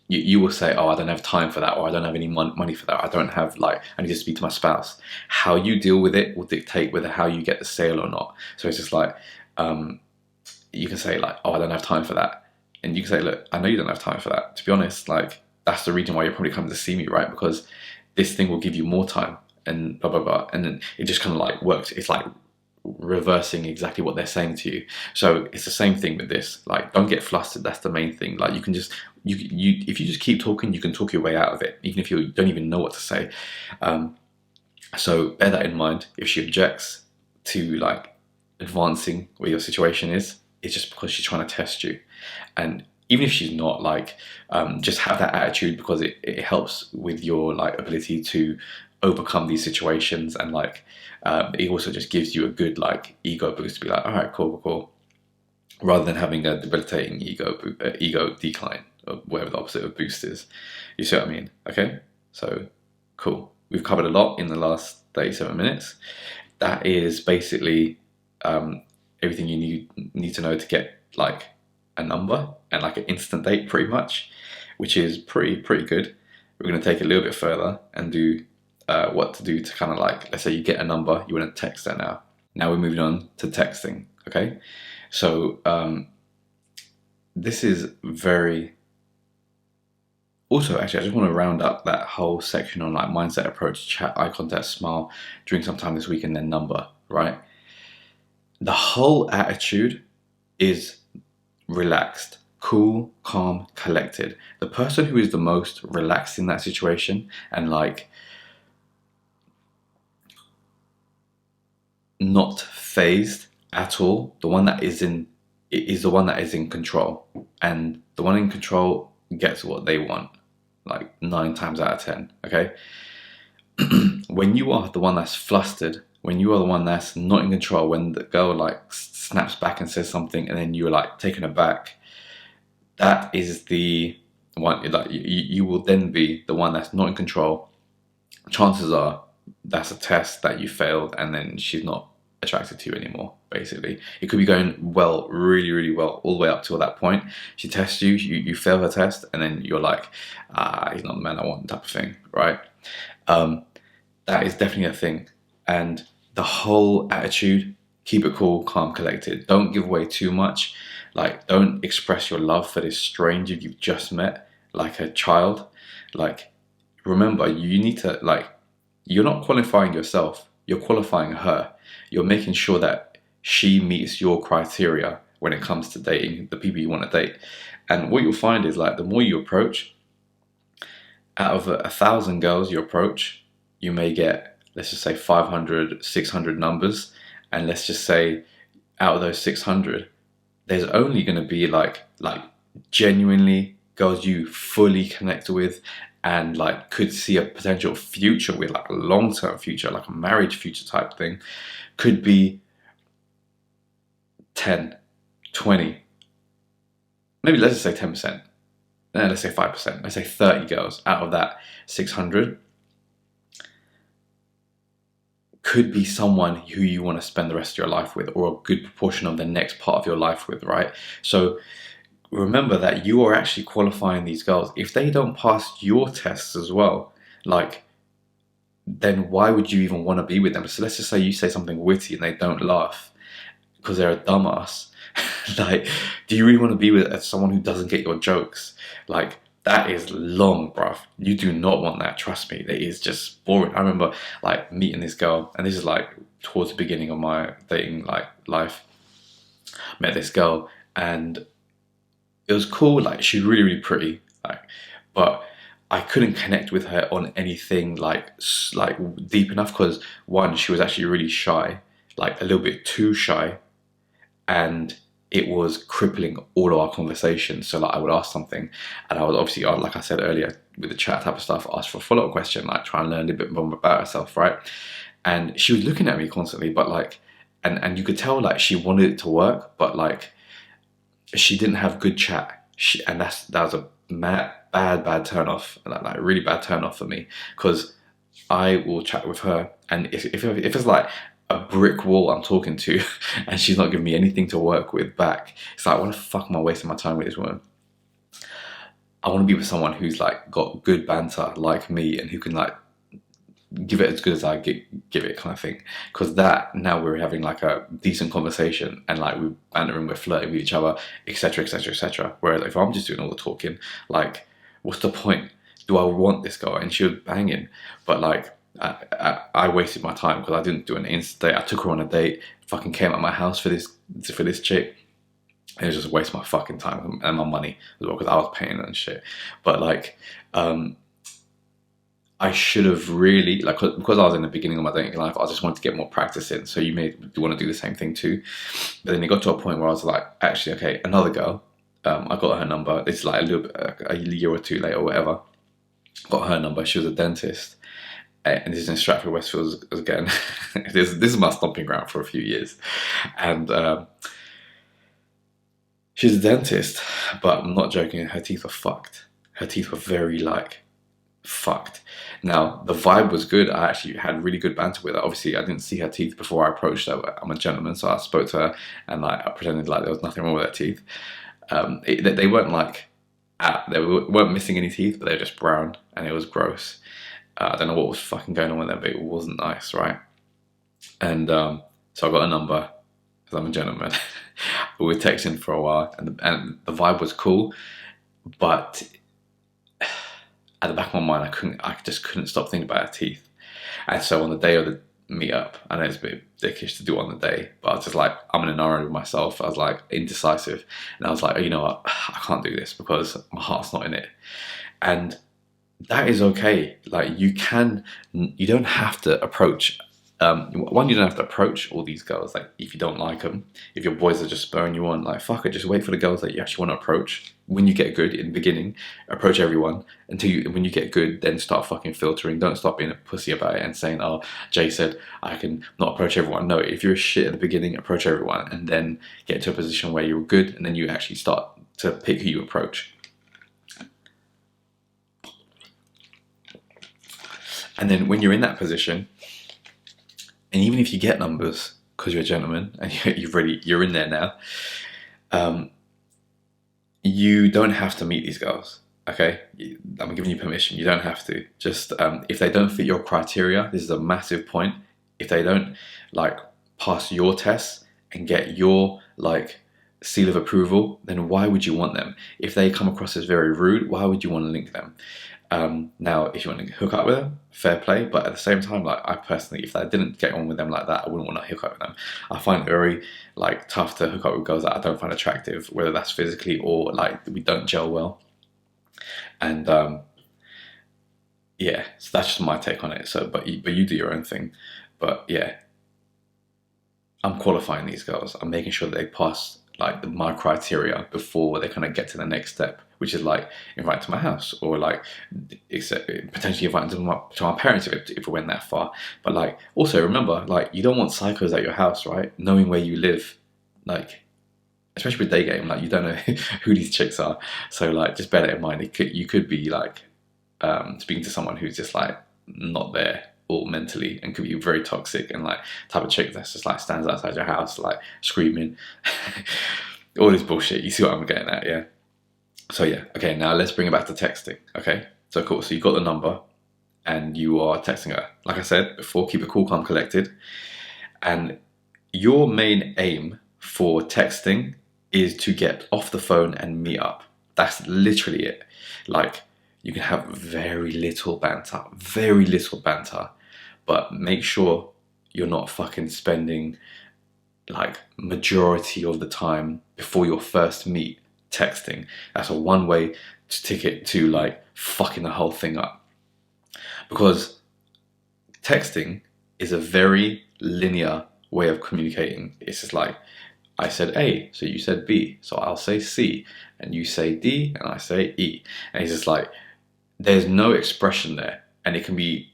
you will say, "Oh, I don't have time for that," or "I don't have any money for that. I don't have, like, I need to speak to my spouse." How you deal with it will dictate whether how you get the sale or not. So it's just like, you can say like, "Oh, I don't have time for that." And you can say, "Look, I know you don't have time for that. To be honest, like, that's the reason why you're probably coming to see me, right? Because this thing will give you more time," and blah, blah, blah. And then it just kind of like works. It's like reversing exactly what they're saying to you. So it's the same thing with this. Like, don't get flustered. That's the main thing. Like, you can just, if you just keep talking, you can talk your way out of it, even if you don't even know what to say. So bear that in mind. If she objects to like advancing where your situation is, it's just because she's trying to test you. And even if she's not, like, just have that attitude, because it helps with your like ability to overcome these situations. And like, it also just gives you a good like ego boost to be like, all right, cool, rather than having a debilitating ego decline, or whatever the opposite of boost is. You see what I mean? Okay, so cool. We've covered a lot in the last 37 minutes. That is basically everything you need to know to get like a number and like an instant date, pretty much, which is pretty good. We're going to take it a little bit further and do what to do to kind of like, let's say you get a number, you want to text her now. Now we're moving on to texting, okay? So this is very... Also, actually, I just want to round up that whole section on like mindset, approach, chat, eye contact, smile, drink some time this week, and then number, right? The whole attitude is relaxed, cool, calm, collected. The person who is the most relaxed in that situation and like not phased at all, the one that is the one that is in control, and the one in control gets what they want, like 9 times out of 10. Okay. When you are the one that's flustered, when you are the one that's not in control, when the girl like snaps back and says something and then you're like taken aback, that is the one. Like, you will then be the one that's not in control. Chances are that's a test that you failed, and then she's not attracted to you anymore. Basically, it could be going well, really well, all the way up till that point. She tests you, you fail her test, and then you're like, he's not the man I want, type of thing, right? That is definitely a thing. And the whole attitude, keep it cool, calm, collected. Don't give away too much. Like, don't express your love for this stranger you've just met like a child. Like, remember, you need to, like, you're not qualifying yourself, you're qualifying her. You're making sure that she meets your criteria when it comes to dating the people you want to date. And what you'll find is, like, the more you approach, out of 1,000 girls you approach, you may get, let's just say 500, 600 numbers, and let's just say out of those 600, there's only going to be like genuinely girls you fully connect with and like could see a potential future with, like a long-term future, like a marriage future type thing, could be 10, 20, maybe let's just say 10%. Let's say 5%. Let's say 30 girls out of that 600 could be someone who you want to spend the rest of your life with, or a good proportion of the next part of your life with, right? So remember that you are actually qualifying these girls. If they don't pass your tests as well, like, then why would you even want to be with them? So let's just say you say something witty and they don't laugh because they're a dumbass. Like, do you really want to be with someone who doesn't get your jokes? Like, that is long, bruv. You do not want that, trust me. It is just boring. I remember like meeting this girl, and this is like towards the beginning of my dating like life. Met this girl and it was cool, like she's really, really pretty, like, but I couldn't connect with her on anything like deep enough because one, she was actually really shy, like a little bit too shy, and it was crippling all of our conversations. So like I would ask something and I would obviously, like I said earlier with the chat type of stuff, ask for a follow-up question, like try and learn a little bit more about herself, right? And she was looking at me constantly, but like, and you could tell like she wanted it to work, but like she didn't have good chat. And that was a bad turn off, like really bad turn off for me, because I will chat with her, and if it's like a brick wall I'm talking to and she's not giving me anything to work with back, it's like, what the fuck am I wasting my time with this woman? I want to be with someone who's like got good banter like me and who can like give it as good as I give it, kind of thing. Because that, now we're having like a decent conversation and like we're bantering, we're flirting with each other, etc, etc, etc. Whereas if I'm just doing all the talking, like what's the point? Do I want this girl? And she was banging, but like I wasted my time because I didn't do an instant date. I took her on a date, fucking came out of my house for this chick. It was just a waste of my fucking time and my money as well because I was paying and shit. But like I should have really, like, because I was in the beginning of my dating life, I just wanted to get more practice in. So you may want to do the same thing too. But then it got to a point where I was like, actually, okay, another girl. I got her number. It's like a little bit, a year or two later or whatever. Got her number. She was a dentist. And this is in Stratford Westfield again. This is my stomping ground for a few years. And she's a dentist, but I'm not joking, her teeth were fucked. Her teeth were very like fucked. Now the vibe was good. I actually had really good banter with her. Obviously I didn't see her teeth before I approached her. I'm a gentleman, so I spoke to her and like I pretended like there was nothing wrong with her teeth. They weren't like they weren't missing any teeth, but they were just brown and it was gross. I don't know what was fucking going on with them, but it wasn't nice, right? And so I got a number because I'm a gentleman. We were texting for a while and the vibe was cool, but at the back of my mind, I just couldn't stop thinking about her teeth. And so on the day of the meetup, I know it's a bit dickish to do on the day, but I was just like, I'm in an hour with myself. I was like indecisive. And I was like, oh, you know what? I can't do this because my heart's not in it. And that is okay. Like you don't have to approach, one, you don't have to approach all these girls. Like if you don't like them, if your boys are just spurring you on, like fuck it, just wait for the girls that you actually want to approach. When you get good in the beginning, approach everyone when you get good, then start fucking filtering. Don't stop being a pussy about it and saying, oh, Jay said I can not approach everyone. No, if you're a shit at the beginning, approach everyone and then get to a position where you're good and then you actually start to pick who you approach. And then when you're in that position, and even if you get numbers because you're a gentleman and you're in there now, you don't have to meet these girls. Okay, I'm giving you permission. You don't have to. Just if they don't fit your criteria, this is a massive point. If they don't like pass your tests and get your like seal of approval, then why would you want them? If they come across as very rude, why would you want to link them? Now, if you want to hook up with them, fair play. But at the same time, like I personally, if I didn't get on with them like that, I wouldn't want to hook up with them. I find it very like tough to hook up with girls that I don't find attractive, whether that's physically or like we don't gel well. And yeah, so that's just my take on it. So, but you do your own thing. But yeah, I'm qualifying these girls. I'm making sure that they pass like my criteria before they kind of get to the next step, which is like invite to my house or like potentially invite to my parents if we went that far. But like also remember, like you don't want psychos at your house, right? Knowing where you live, like especially with day game, like you don't know who these chicks are. So like just bear that in mind. You could be like speaking to someone who's just like not there or mentally and could be very toxic and like type of chick that's just like stands outside your house like screaming all this bullshit. You see what I'm getting at? Yeah. So yeah, okay, now let's bring it back to texting. Okay, so cool, so you got the number and you are texting her. Like I said before, keep it cool, calm, collected. And your main aim for texting is to get off the phone and meet up. That's literally it. Like, you can have very little banter, but make sure you're not fucking spending like majority of the time before your first meet texting. That's a one way to ticket to like fucking the whole thing up. Because texting is a very linear way of communicating. It's just like, I said A, so you said B, so I'll say C, and you say D, and I say E. And it's just like, there's no expression there, and it can be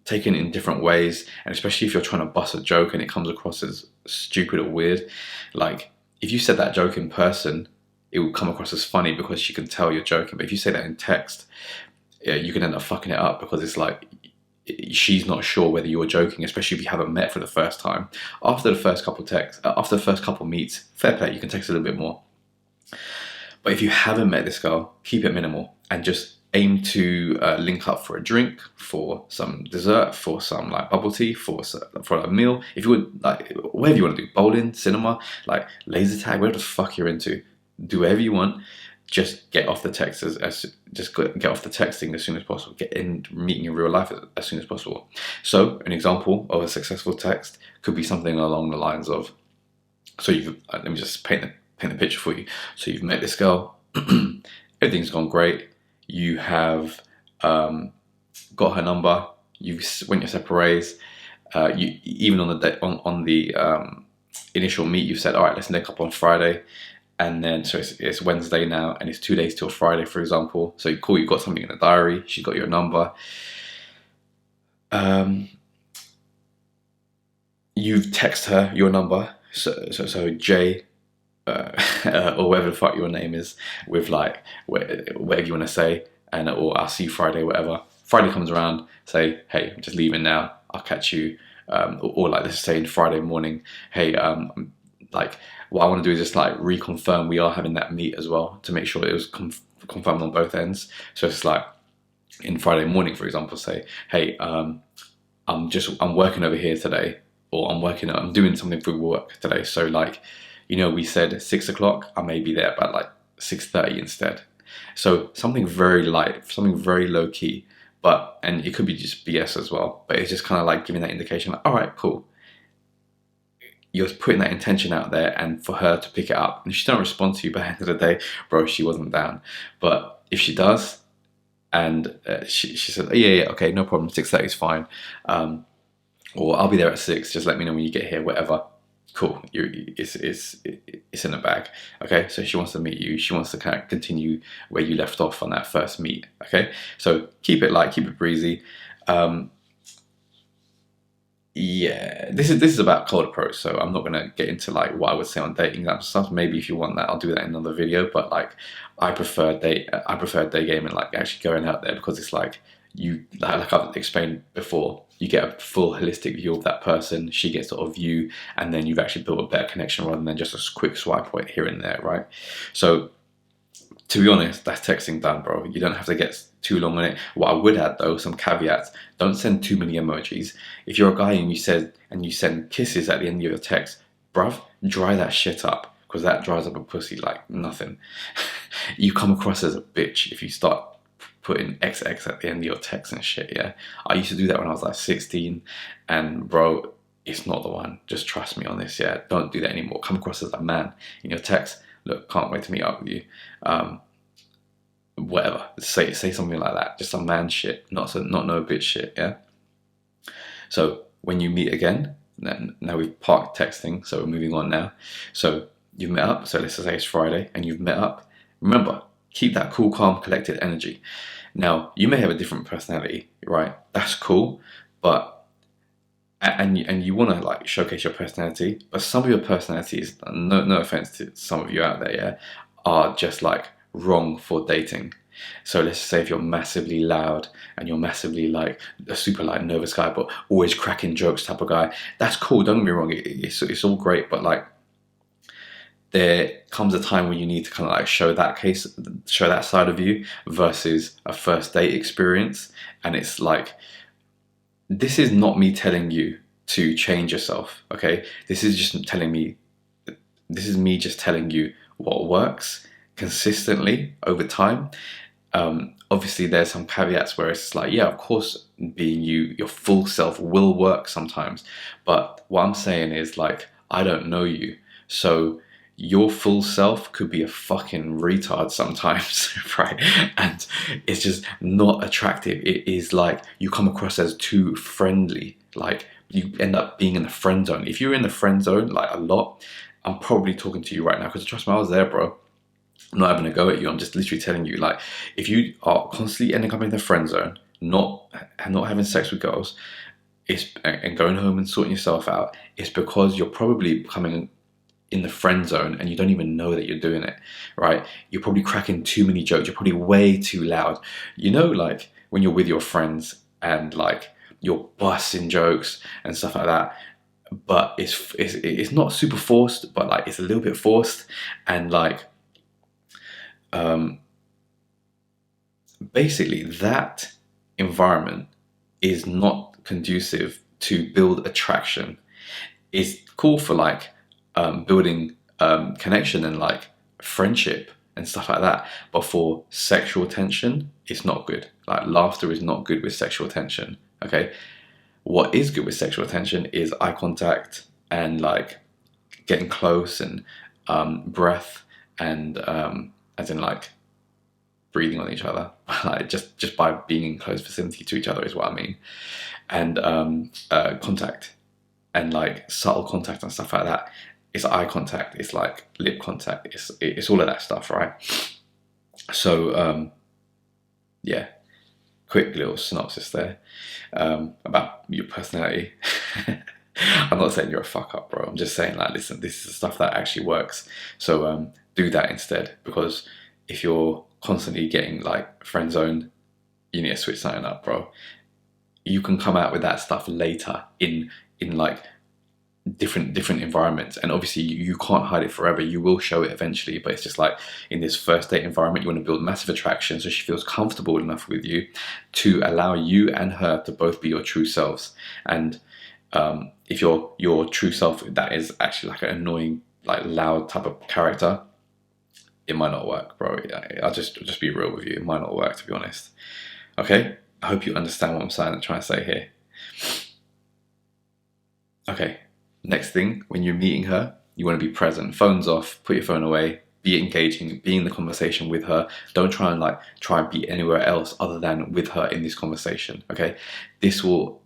taken in different ways, and especially if you're trying to bust a joke and it comes across as stupid or weird. Like, if you said that joke in person, it will come across as funny because she can tell you're joking, but if you say that in text, yeah, you can end up fucking it up because it's like, she's not sure whether you're joking, especially if you haven't met for the first time. After the first couple after the first couple meets, fair play, you can text a little bit more. But if you haven't met this girl, keep it minimal and just aim to link up for a drink, for some dessert, for some like bubble tea, for a meal. If you would like, whatever you want to do, bowling, cinema, like laser tag, whatever the fuck you're into, do whatever you want. Just get off the text get off the texting as soon as possible. Get in meeting in real life as soon as possible. So an example of a successful text could be something along the lines of, so you've let me just paint the picture for you. So you've met this girl, everything's gone great. You have got her number. You went your separate ways. You even on the initial meet, you said, all right, let's link up on Friday. And then, so it's Wednesday now, and it's 2 days till Friday, for example. So cool, you've got something in the diary. She's got your number. You've texted her your number. So Jay, or whatever the fuck your name is, with like whatever you want to say, and or I'll see you Friday, whatever. Friday comes around, say, hey, I'm just leaving now. I'll catch you. Or like let's say Friday morning, hey, like what I want to do is just like reconfirm we are having that meet as well to make sure it was confirmed on both ends. So it's like in Friday morning, for example, say, hey, I'm working over here today, or I'm doing something for work today. So like, you know, we said 6 o'clock, I may be there about like 6:30 instead. So something very light, something very low key, and it could be just BS as well, but it's just kind of like giving that indication like, all right, cool. You're putting that intention out there, and for her to pick it up. And if she don't respond to you by the end of the day, bro, she wasn't down. But if she does, and she says, oh, yeah, okay, no problem, 6:30 is fine. Or I'll be there at 6, just let me know when you get here, whatever. Cool, it's in the bag. Okay, so she wants to meet you. She wants to kind of continue where you left off on that first meet. Okay, so keep it light, keep it breezy. Yeah, this is about cold approach, so I'm not gonna get into like what I would say on dating apps and stuff. Maybe if you want that, I'll do that in another video. But like, I prefer day game and like actually going out there, because it's like you like I've explained before, you get a full holistic view of that person. She gets sort of view, and then you've actually built a better connection rather than just a quick swipe point here and there, right? So to be honest, that's texting done, bro. You don't have to get too long on it. What I would add though, some caveats: don't send too many emojis. If you're a guy and you send kisses at the end of your text, bruv, dry that shit up, because that dries up a pussy like nothing. You come across as a bitch if you start putting XX at the end of your text and shit. Yeah, I used to do that when I was like 16, and bro, it's not the one. Just trust me on this. Yeah, don't do that anymore. Come across as a man in your text. Look, can't wait to meet up with you. whatever. Say something like that. Just some man shit, not no bitch shit. Yeah. So when you meet again, then now we've parked texting, so we're moving on now. So you've met up. So let's say it's Friday, and you've met up. Remember, keep that cool, calm, collected energy. Now you may have a different personality, right? That's cool, but and you want to like showcase your personality, but some of your personalities, no offense to some of you out there, yeah, are just like wrong for dating. So let's say if you're massively loud and you're massively like a super like nervous guy, but always cracking jokes type of guy, that's cool. Don't get me wrong, it's all great, but like there comes a time when you need to kind of like show that side of you versus a first date experience. And it's like, this is not me telling you to change yourself, okay? This is me just telling you what works consistently over time. Obviously there's some caveats where it's like, yeah, of course, being your full self will work sometimes. But what I'm saying is like, I don't know you. So your full self could be a fucking retard sometimes, right? And it's just not attractive. It is like you come across as too friendly. Like you end up being in the friend zone. If you're in the friend zone like a lot, I'm probably talking to you right now, because trust me, I was there, bro. I'm not having a go at you. I'm just literally telling you, like, if you are constantly ending up in the friend zone, not having sex with girls, and going home and sorting yourself out, it's because you're probably becoming in the friend zone and you don't even know that you're doing it, right? You're probably cracking too many jokes. You're probably way too loud. You know, like when you're with your friends and like you're busting jokes and stuff like that, but it's not super forced, but like it's a little bit forced, and like basically that environment is not conducive to build attraction. It's cool for like building connection and like friendship and stuff like that, but for sexual tension, it's not good. Like laughter is not good with sexual tension, okay? What is good with sexual tension is eye contact and like getting close, and breath, and as in like breathing on each other, like just by being in close vicinity to each other is what I mean, and contact, and like subtle contact and stuff like that. It's eye contact, it's like lip contact, it's all of that stuff, right? So yeah, quick little synopsis there about your personality. I'm not saying you're a fuck up, bro. I'm just saying, like, listen, this is the stuff that actually works. So do that instead, because if you're constantly getting like friend zoned, you need to switch something up, bro. You can come out with that stuff later in like different environments, and obviously you can't hide it forever. You will show it eventually, but it's just like in this first date environment, you want to build massive attraction so she feels comfortable enough with you to allow you and her to both be your true selves. And if your true self that is actually like an annoying, like loud type of character, it might not work, bro. I'll just be real with you, it might not work, to be honest. Okay, I hope you understand what I'm trying to say here. Okay, next thing, when you're meeting her, you want to be present. Phones off, put your phone away, be engaging, be in the conversation with her. Don't try and be anywhere else other than with her in this conversation, okay? This will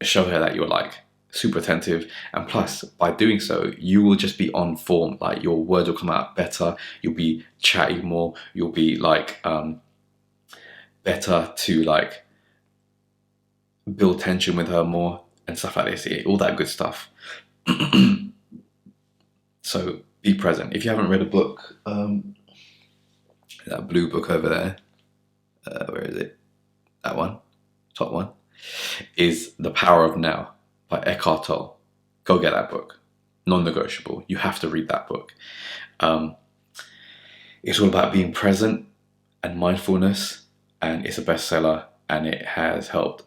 show her that you're like super attentive, and plus by doing so, you will just be on form. Like your words will come out better, you'll be chatty more, you'll be like better to like build tension with her more and stuff like this, all that good stuff. So be present. If you haven't read a book, that blue book over there, where is it? That one, top one, is The Power of Now by Eckhart Tolle. Go get that book. Non-negotiable. You have to read that book. It's all about being present and mindfulness, and it's a bestseller, and it has helped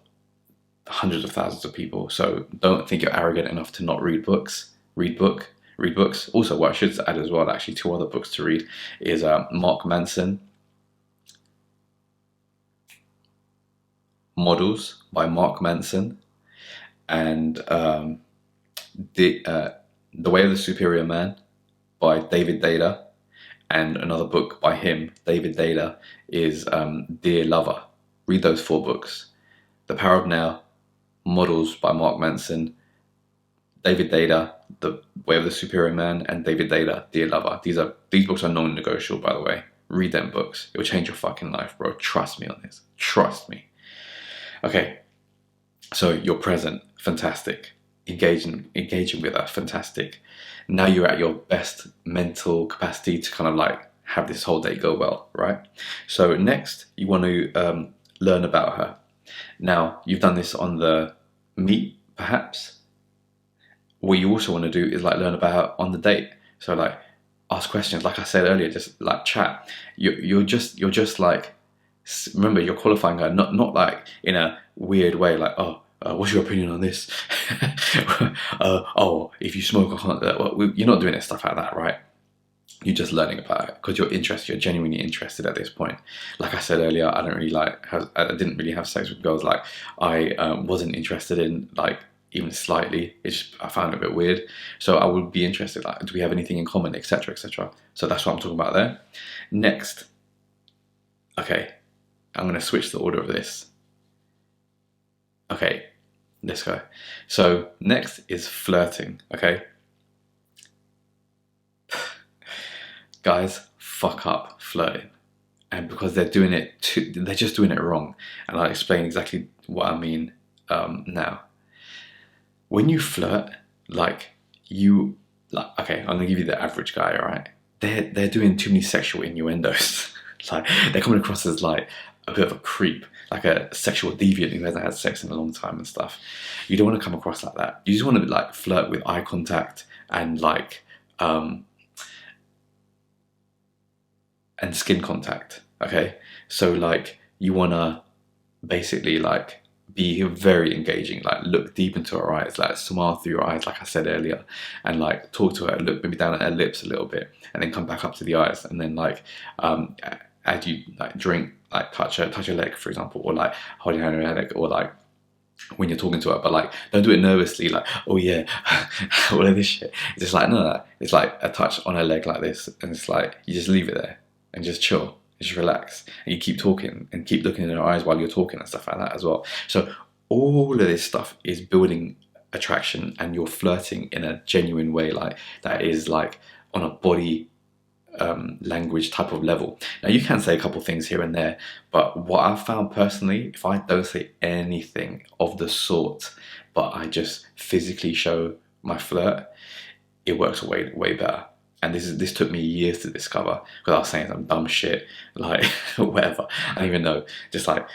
hundreds of thousands of people. So don't think you're arrogant enough to not read books. Read books. Also, what I should add as well, actually, 2 other books to read is Mark Manson, Models by Mark Manson, and The Way of the Superior Man by David Data, and another book by him, David Data, is Dear Lover. Read those 4 books. The Power of Now, Models by Mark Manson, David Data, The Way of the Superior Man, and David Data, Dear Lover. These books are non-negotiable, by the way. Read them books. It will change your fucking life, bro. Trust me on this. Trust me. Okay, so you're present. Fantastic. Engaging with her. Fantastic. Now you're at your best mental capacity to kind of like have this whole day go well, right? So next, you want to learn about her. Now, you've done this on the meet, perhaps. What you also want to do is like learn about her on the date. So like ask questions, like I said earlier, just like chat. You're just like, remember, you're qualifying her, not like in a weird way, like, oh, what's your opinion on this? Oh, if you smoke, I can't. Well, you're not doing it stuff like that, right? You're just learning about it because you're interested. You're genuinely interested at this point. Like I said earlier, I didn't really have sex with girls. Like I wasn't interested in like even slightly. I found it a bit weird. So I would be interested. Like, do we have anything in common, etc., etc. So that's what I'm talking about there. Next, okay, I'm gonna switch the order of this. Okay, let's go. So next is flirting. Okay. Guys fuck up flirting, and because they're just doing it wrong, and I'll explain exactly what I mean now. When you flirt, okay, I'm gonna give you the average guy, all right? They're doing too many sexual innuendos. Like they're coming across as like a bit of a creep, like a sexual deviant who hasn't had sex in a long time and stuff. You don't want to come across like that. You just want to like flirt with eye contact and like and skin contact, okay? So like you wanna basically like be very engaging, like look deep into her eyes, like smile through your eyes, like I said earlier, and like talk to her, look maybe down at her lips a little bit, and then come back up to the eyes, and then like as you like drink, like touch her leg, for example, or like hold your hand on her leg, or like when you're talking to her, but like don't do it nervously, like oh yeah, all of this shit. It's just like no, it's like a touch on her leg like this, and it's like you just leave it there and just chill, just relax, and you keep talking and keep looking in her eyes while you're talking and stuff like that as well. So all of this stuff is building attraction, and you're flirting in a genuine way, like that is like on a body language type of level. Now you can say a couple things here and there, but what I've found personally, if I don't say anything of the sort, but I just physically show my flirt, it works way better. And this took me years to discover, because I was saying some dumb shit, like whatever, I don't even know, just like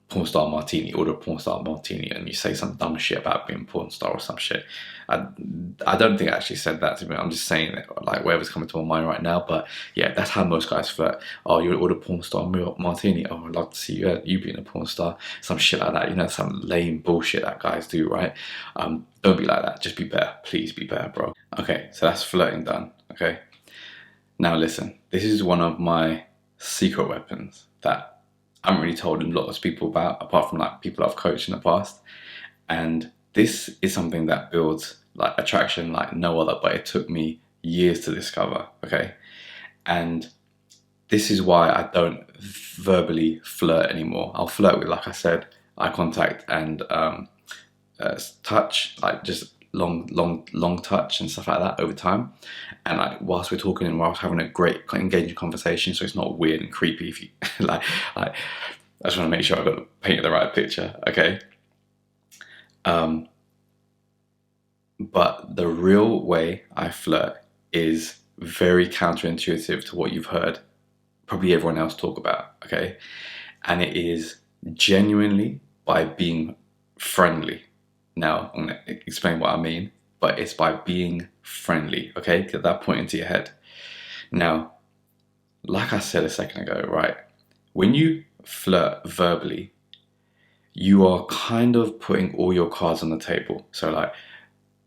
porn star martini, order a porn star martini, and you say some dumb shit about being a porn star or some shit. I don't think I actually said that to me. I'm just saying it, like whatever's coming to my mind right now. But yeah, that's how most guys flirt. Oh, you order porn star martini. Oh, I'd love to see you being a porn star. Some shit like that. You know, some lame bullshit that guys do, right? Don't be like that. Just be better. Please be better, bro. Okay, so that's flirting done. Okay. Now listen, this is one of my secret weapons that I haven't really told a lot of people about, apart from like people I've coached in the past. And this is something that builds like attraction like no other, but it took me years to discover, okay? And this is why I don't verbally flirt anymore. I'll flirt with, like I said, eye contact and touch, like just long touch and stuff like that over time. And like whilst we're talking and whilst having a great engaging conversation, so it's not weird and creepy if you like I just want to make sure I've got painted the right picture, okay? But the real way I flirt is very counterintuitive to what you've heard probably everyone else talk about, okay? And it is genuinely by being friendly. Now, I'm going to explain what I mean, but it's by being friendly, okay? Get that point into your head. Now, like I said a second ago, right? When you flirt verbally, you are kind of putting all your cards on the table. So like,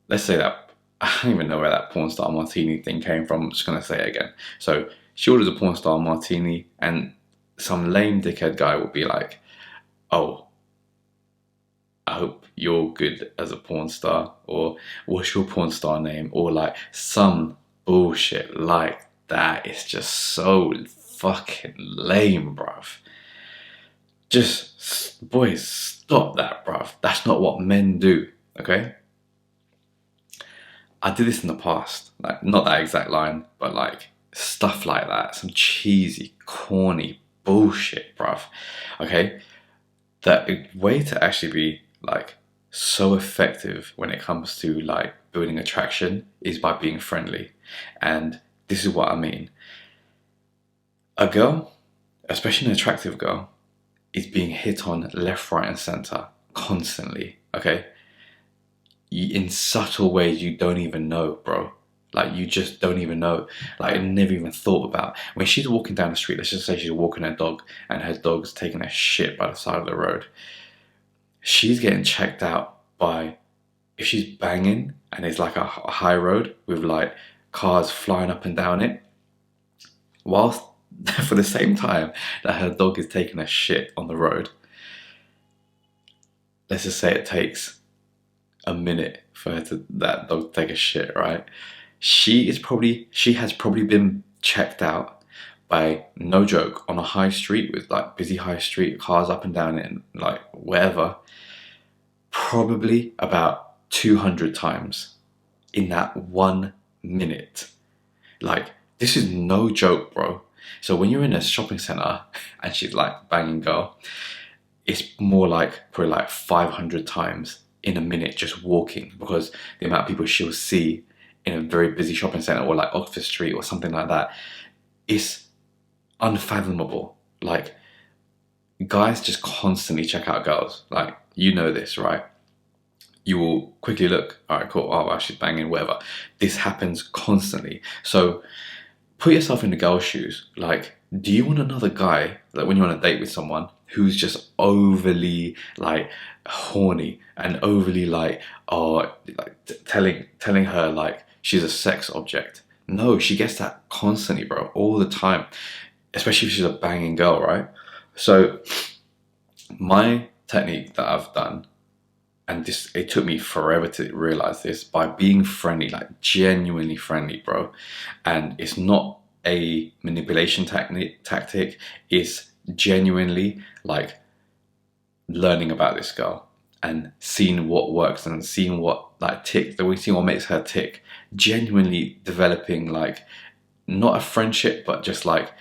let's say that, I don't even know where that porn star martini thing came from. I'm just going to say it again. So she orders a porn star martini, and some lame dickhead guy will be like, oh, I hope you're good as a porn star, or what's your porn star name, or like some bullshit like that is just so fucking lame, bruv. Just, boys, stop that, bruv. That's not what men do, okay? I did this in the past, like, not that exact line, but like, stuff like that. Some cheesy, corny bullshit, bruv, okay? The way to actually be, like, so effective when it comes to, like, building attraction is by being friendly. And this is what I mean. A girl, especially an attractive girl, is being hit on left, right, and center constantly, okay? In subtle ways you don't even know, bro. Like, you just don't even know. Like, I never even thought about. When she's walking down the street, let's just say she's walking her dog and her dog's taking a shit by the side of the road. She's getting checked out by, if she's banging and it's like a high road with like cars flying up and down it, whilst for the same time that her dog is taking a shit on the road, let's just say it takes a minute for that dog to take a shit, right? She has probably been checked out by, no joke, on a high street with like busy high street, cars up and down it and like wherever, probably about 200 times in that 1 minute. Like, this is no joke, bro. So when you're in a shopping center and she's like banging girl, it's more like probably like 500 times in a minute just walking, because the amount of people she'll see in a very busy shopping center or like Oxford Street or something like that is unfathomable. Like, guys just constantly check out girls. Like, you know this, right? You will quickly look, all right, cool, oh, well, she's banging, whatever. This happens constantly. So put yourself in the girl's shoes. Like, do you want another guy, like when you're on a date with someone, who's just overly like horny and overly like, oh, like telling her like she's a sex object? No, she gets that constantly, bro, all the time, especially if she's a banging girl, right? So my technique that I've done, and this, it took me forever to realize this, by being friendly, like genuinely friendly, bro. And it's not a manipulation tactic, it's genuinely like learning about this girl and seeing what works and seeing what like seeing what makes her tick. Genuinely developing like, not a friendship, but just like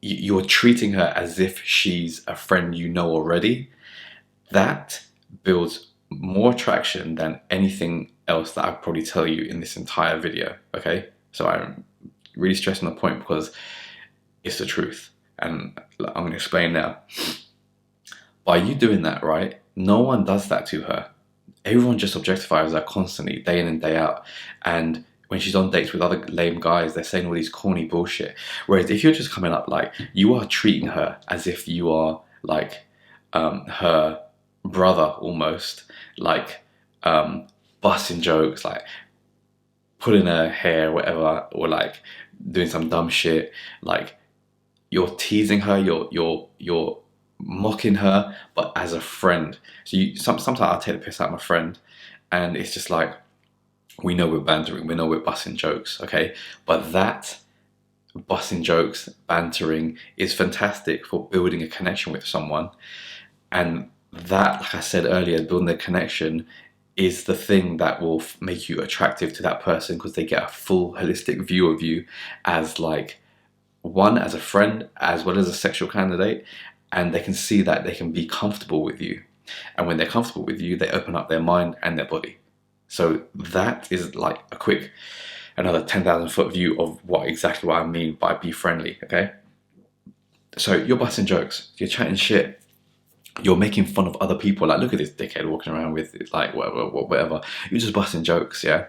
you're treating her as if she's a friend you know already. That builds more attraction than anything else that I'll probably tell you in this entire video, okay? So I'm really stressing the point because it's the truth, and I'm going to explain now. By you doing that, right, no one does that to her. Everyone just objectifies her constantly, day in and day out, and when she's on dates with other lame guys, they're saying all these corny bullshit. Whereas if you're just coming up, like, you are treating her as if you are like her brother almost, like busting jokes, like pulling her hair, whatever, or like doing some dumb shit, like you're teasing her, you're mocking her, but as a friend. So sometimes I take the piss out of my friend, and it's just like, we know we're bantering, we know we're busting jokes, okay? But that busting jokes, bantering is fantastic for building a connection with someone. And that, like I said earlier, building a connection is the thing that will make you attractive to that person, because they get a full holistic view of you as like, one, as a friend as well as a sexual candidate, and they can see that they can be comfortable with you. And when they're comfortable with you, they open up their mind and their body. So that is like a quick, another 10,000 foot view of exactly what I mean by be friendly, okay? So you're busting jokes, you're chatting shit, you're making fun of other people. Like, look at this dickhead walking around with like whatever. You're just busting jokes, yeah?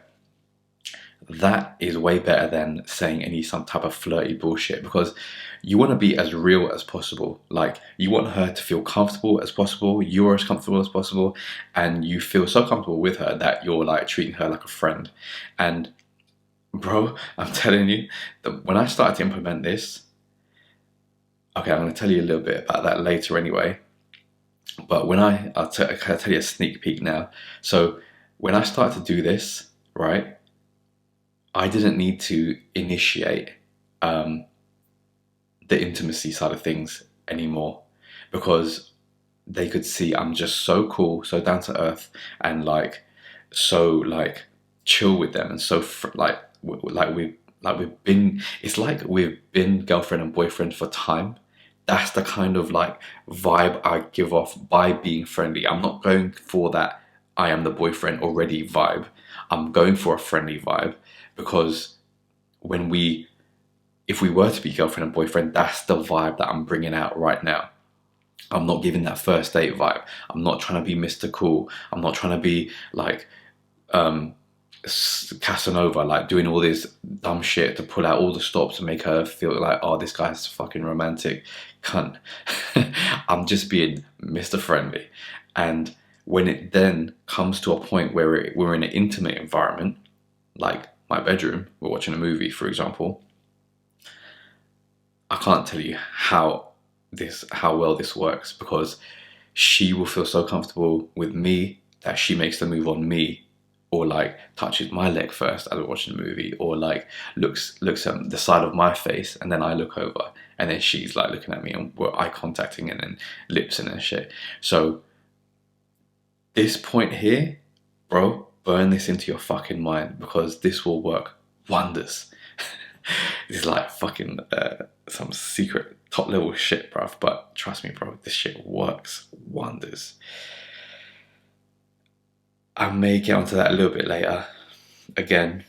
That is way better than saying some type of flirty bullshit, because you want to be as real as possible. Like, you want her to feel comfortable as possible, you're as comfortable as possible, and you feel so comfortable with her that you're like treating her like a friend. And bro, I'm telling you that when I started to implement this, okay, I'm going to tell you a little bit about that later anyway, but when I'll tell you a sneak peek now. So when I started to do this, right, I didn't need to initiate the intimacy side of things anymore, because they could see I'm just so cool, so down to earth, and like so like chill with them, and so we've been, it's like we've been girlfriend and boyfriend for time. That's the kind of like vibe I give off by being friendly. I'm not going for that I am the boyfriend already vibe. I'm going for a friendly vibe, because when we if we were to be girlfriend and boyfriend, that's the vibe that I'm bringing out right now. I'm not giving that first date vibe. I'm not trying to be Mr. Cool. I'm not trying to be like Casanova, like doing all this dumb shit to pull out all the stops and make her feel like, oh, this guy's fucking romantic cunt. I'm just being Mr. Friendly. And when it then comes to a point where we're in an intimate environment, like my bedroom, we're watching a movie, for example, I can't tell you how well this works, because she will feel so comfortable with me that she makes the move on me, or like touches my leg first as we're watching the movie, or like looks at the side of my face, and then I look over, and then she's like looking at me, and we're eye contacting, and then lips and shit. So this point here, bro, burn this into your fucking mind, because this will work wonders. It's like fucking some secret top level shit, bruv. But trust me, bro, this shit works wonders. I may get onto that a little bit later. Again,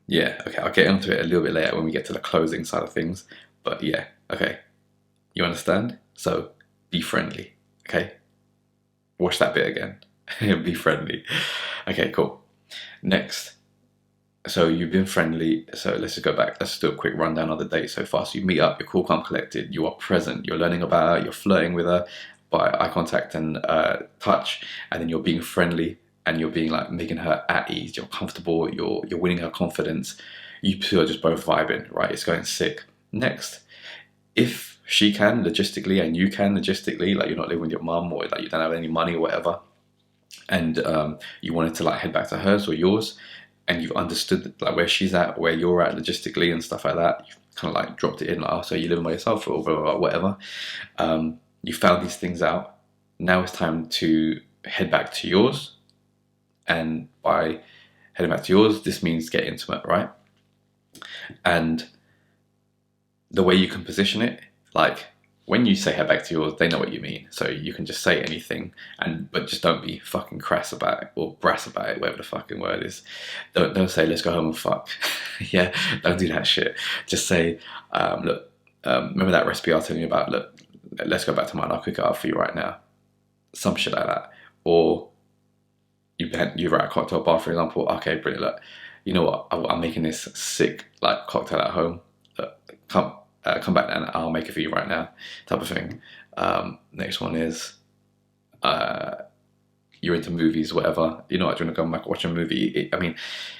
yeah, okay, I'll get onto it a little bit later when we get to the closing side of things. But yeah, okay, you understand? So be friendly, okay? Watch that bit again. Be friendly. Okay, cool. Next. So you've been friendly. So let's just go back. Let's do a quick rundown of the date so far. So you meet up, you're cool, calm, collected, you are present, you're learning about her, you're flirting with her by eye contact and touch, and then you're being friendly, and you're being like making her at ease, you're comfortable, you're winning her confidence. You two are just both vibing, right? It's going sick. Next, if she can logistically and you can logistically, like you're not living with your mum, or like you don't have any money or whatever, and you wanted to like head back to hers or yours, and you've understood like where she's at, where you're at logistically and stuff like that, you've kind of like dropped it in, like, oh, so you're living by yourself or blah, blah, blah, whatever. You found these things out. Now it's time to head back to yours. And by heading back to yours, this means get intimate, right? And the way you can position it, like when you say head back to yours, they know what you mean. So you can just say anything, but just don't be fucking crass about it, or brass about it, whatever the fucking word is. Don't say let's go home and fuck. Yeah, don't do that shit. Just say, look, remember that recipe I was telling you about? Look, let's go back to mine. I'll cook it up for you right now. Some shit like that. Or you're at a cocktail bar, for example. Okay, brilliant. Look, you know what? I'm making this sick like cocktail at home. Look, come back and I'll make it for you right now, type of thing. Next one is you're into movies, whatever. You know what? Do you want to go back and watch a movie? I mean,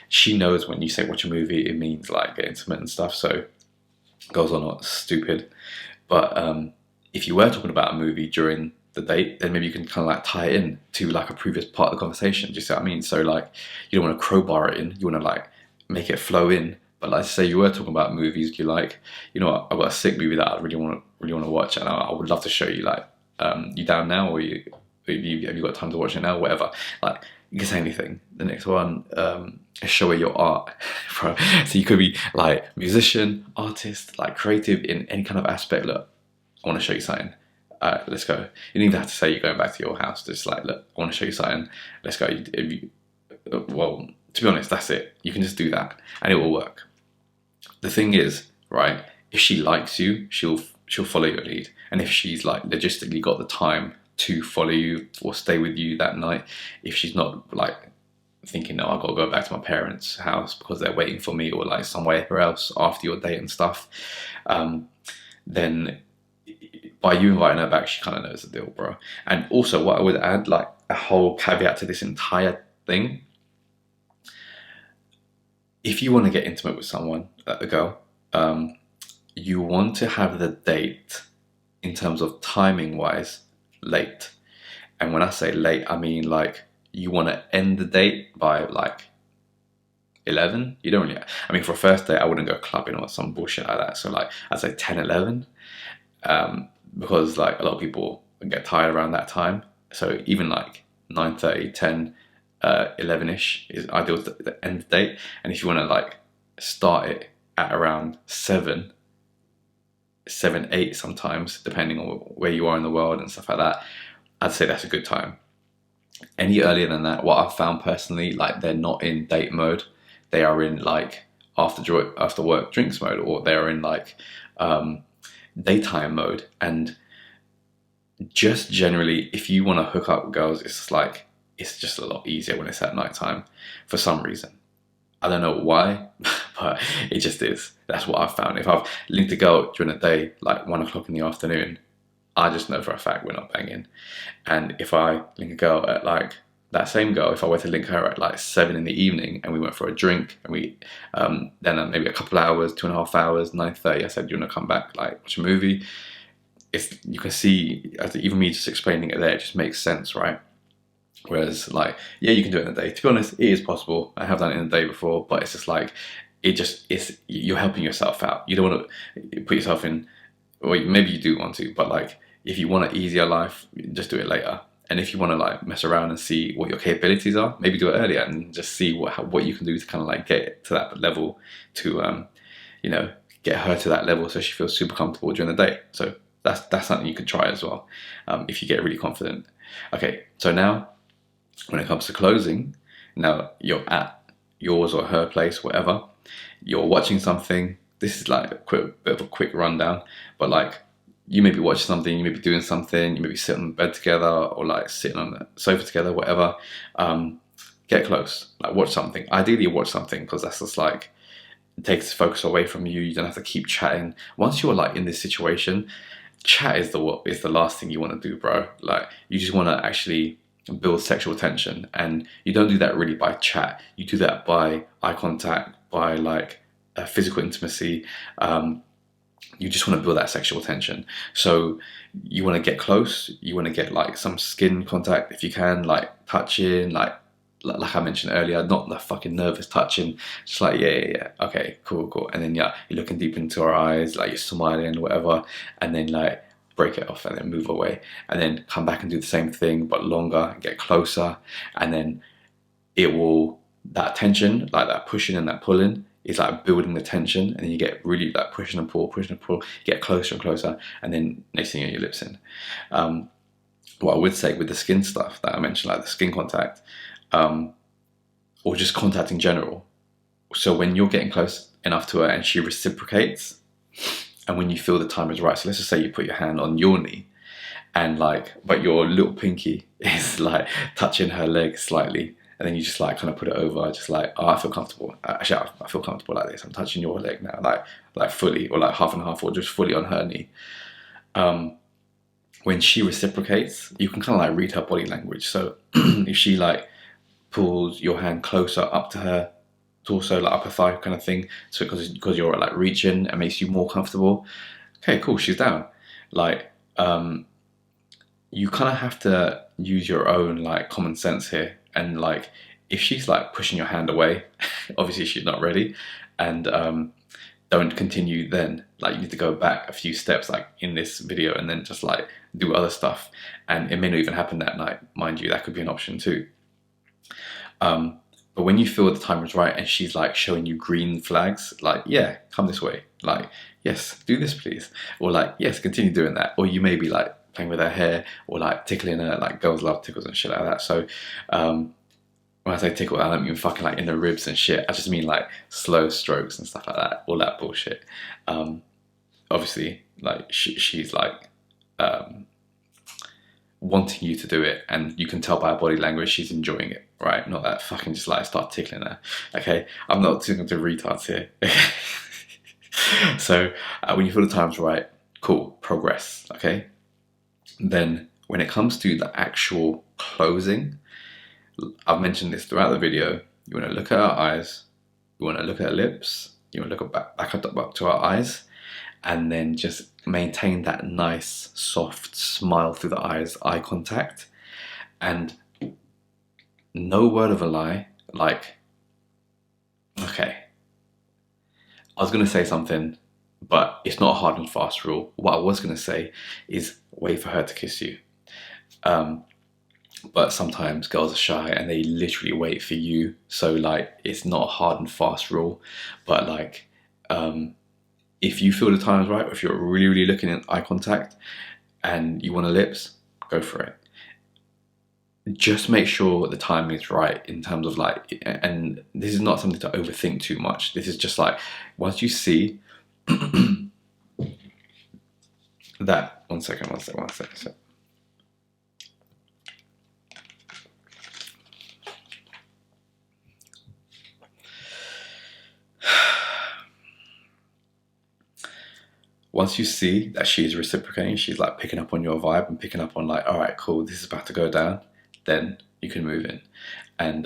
she knows when you say watch a movie, it means like get intimate and stuff. So girls are not stupid. But if you were talking about a movie during the date, then maybe you can kind of like tie it in to like a previous part of the conversation. Do you see what I mean? So like you don't want to crowbar it in. You want to like make it flow in. But like say you were talking about movies, you're like, you know what, I've got a sick movie that I really want to watch, and I would love to show you. Like, you down now, or have you got time to watch it now? Whatever. Like you can say anything. The next one, show her your art. So you could be like musician, artist, like creative in any kind of aspect. Look, I want to show you something. Let's go. You don't even have to say you're going back to your house. Just like, look, I want to show you something. Let's go. Well, to be honest, that's it. You can just do that, and it will work. The thing is, right, if she likes you, she'll follow your lead. And if she's like logistically got the time to follow you or stay with you that night, if she's not like thinking, oh, I've got to go back to my parents' house because they're waiting for me, or like somewhere else after your date and stuff, then by you inviting her back, she kind of knows the deal, bro. And also what I would add, like a whole caveat to this entire thing, if you want to get intimate with someone, a girl, you want to have the date, in terms of timing wise, late. And when I say late, I mean like you want to end the date by like 11. You don't really, I mean, for a first date, I wouldn't go clubbing or some bullshit like that. So like, I'd say 10, 11, because like a lot of people get tired around that time. So even like 9:30, 10, 11ish is ideal to the end of the date. And if you want to like start it at around 7, 7, 8 sometimes, depending on where you are in the world and stuff like that, I'd say that's a good time. Any earlier than that, what I've found personally, like they're not in date mode. They are in like after work drinks mode, or they're in like daytime mode. And just generally, if you want to hook up with girls, it's just a lot easier when it's at nighttime for some reason. I don't know why, but it just is. That's what I've found. If I've linked a girl during the day, like 1 o'clock in the afternoon, I just know for a fact we're not banging. And if I link a girl at like that same girl, if I were to link her at like 7 in the evening and we went for a drink and we then maybe a couple of hours, 2.5 hours, 9:30, I said, "Do you want to come back, like watch a movie?" You can see, as even me just explaining it there, it just makes sense, right? Whereas like, yeah, you can do it in the day. To be honest, it is possible. I have done it in the day before, but it's just like, you're helping yourself out. You don't want to put yourself in, well, maybe you do want to, but like, if you want an easier life, just do it later. And if you want to like mess around and see what your capabilities are, maybe do it earlier and just see what you can do to kind of like get to that level, to get her to that level so she feels super comfortable during the day. So that's something you could try as well, if you get really confident. Okay, so now when it comes to closing, now you're at yours or her place, whatever, you're watching something. This is like a bit of a quick rundown, but like, you may be watching something, you may be doing something, you may be sitting on bed together or like sitting on the sofa together, whatever. Get close, like watch something. Ideally watch something, because that's just like, it takes focus away from you. You don't have to keep chatting. Once you're like in this situation, chat is the last thing you want to do, bro. Like, you just want to actually build sexual tension, and you don't do that really by chat. You do that by eye contact, by like physical intimacy. You just want to build that sexual tension. So you want to get close. You want to get like some skin contact if you can, like touching, like I mentioned earlier, not the fucking nervous touching, just like, yeah, okay, cool. And then, yeah, you're looking deep into her eyes, like you're smiling or whatever, and then like break it off and then move away, and then come back and do the same thing, but longer, and get closer. And then that tension, like that pushing and that pulling, is like building the tension, and then you get really like push and pull, get closer and closer, and then next thing, your lips in. What I would say with the skin stuff that I mentioned, like the skin contact, or just contact in general. So when you're getting close enough to her and she reciprocates, and when you feel the time is right, so let's just say you put your hand on your knee, and like, but your little pinky is like touching her leg slightly, and then you just like kind of put it over, just like, oh, I feel comfortable. Actually, I feel comfortable like this. I'm touching your leg now, like fully, or like half and half, or just fully on her knee. When she reciprocates, you can kind of like read her body language. So if she like pulls your hand closer up to her torso, like upper thigh kind of thing, so because you're like reaching, and makes you more comfortable, okay, cool, she's down. Like, you kind of have to use your own like common sense here, and like, if she's like pushing your hand away, obviously she's not ready, and don't continue then. Like, you need to go back a few steps, like in this video, and then just like do other stuff. And it may not even happen that night, mind you, that could be an option too. But when you feel the time is right and she's like showing you green flags, like, yeah, come this way, like, yes, do this please, or like, yes, continue doing that. Or you may be like playing with her hair, or like tickling her, like girls love tickles and shit like that. So when I say tickle, I don't mean fucking like in the ribs and shit. I just mean like slow strokes and stuff like that, all that bullshit. Obviously, like she's like wanting you to do it, and you can tell by her body language she's enjoying it, right? Not that fucking just like start tickling her. Okay, I'm not talking to retards here. So when you feel the time's right, cool, progress. Okay, then when it comes to the actual closing, I've mentioned this throughout the video. You want to look at her eyes, you want to look at her lips, you want to look back up to her eyes, and then just maintain that nice, soft smile through the eyes, eye contact, and no word of a lie, like I was going to say something, but it's not a hard and fast rule. What I was going to say is wait for her to kiss you. But sometimes girls are shy and they literally wait for you. So like, it's not a hard and fast rule, but like, if you feel the time is right, or if you're really, really looking at eye contact and you want to lips, go for it. Just make sure the timing is right in terms of like, and this is not something to overthink too much. This is just like, once you see that, one second. Once you see that she's reciprocating, she's like picking up on your vibe and picking up on like, all right, cool, this is about to go down, then you can move in. And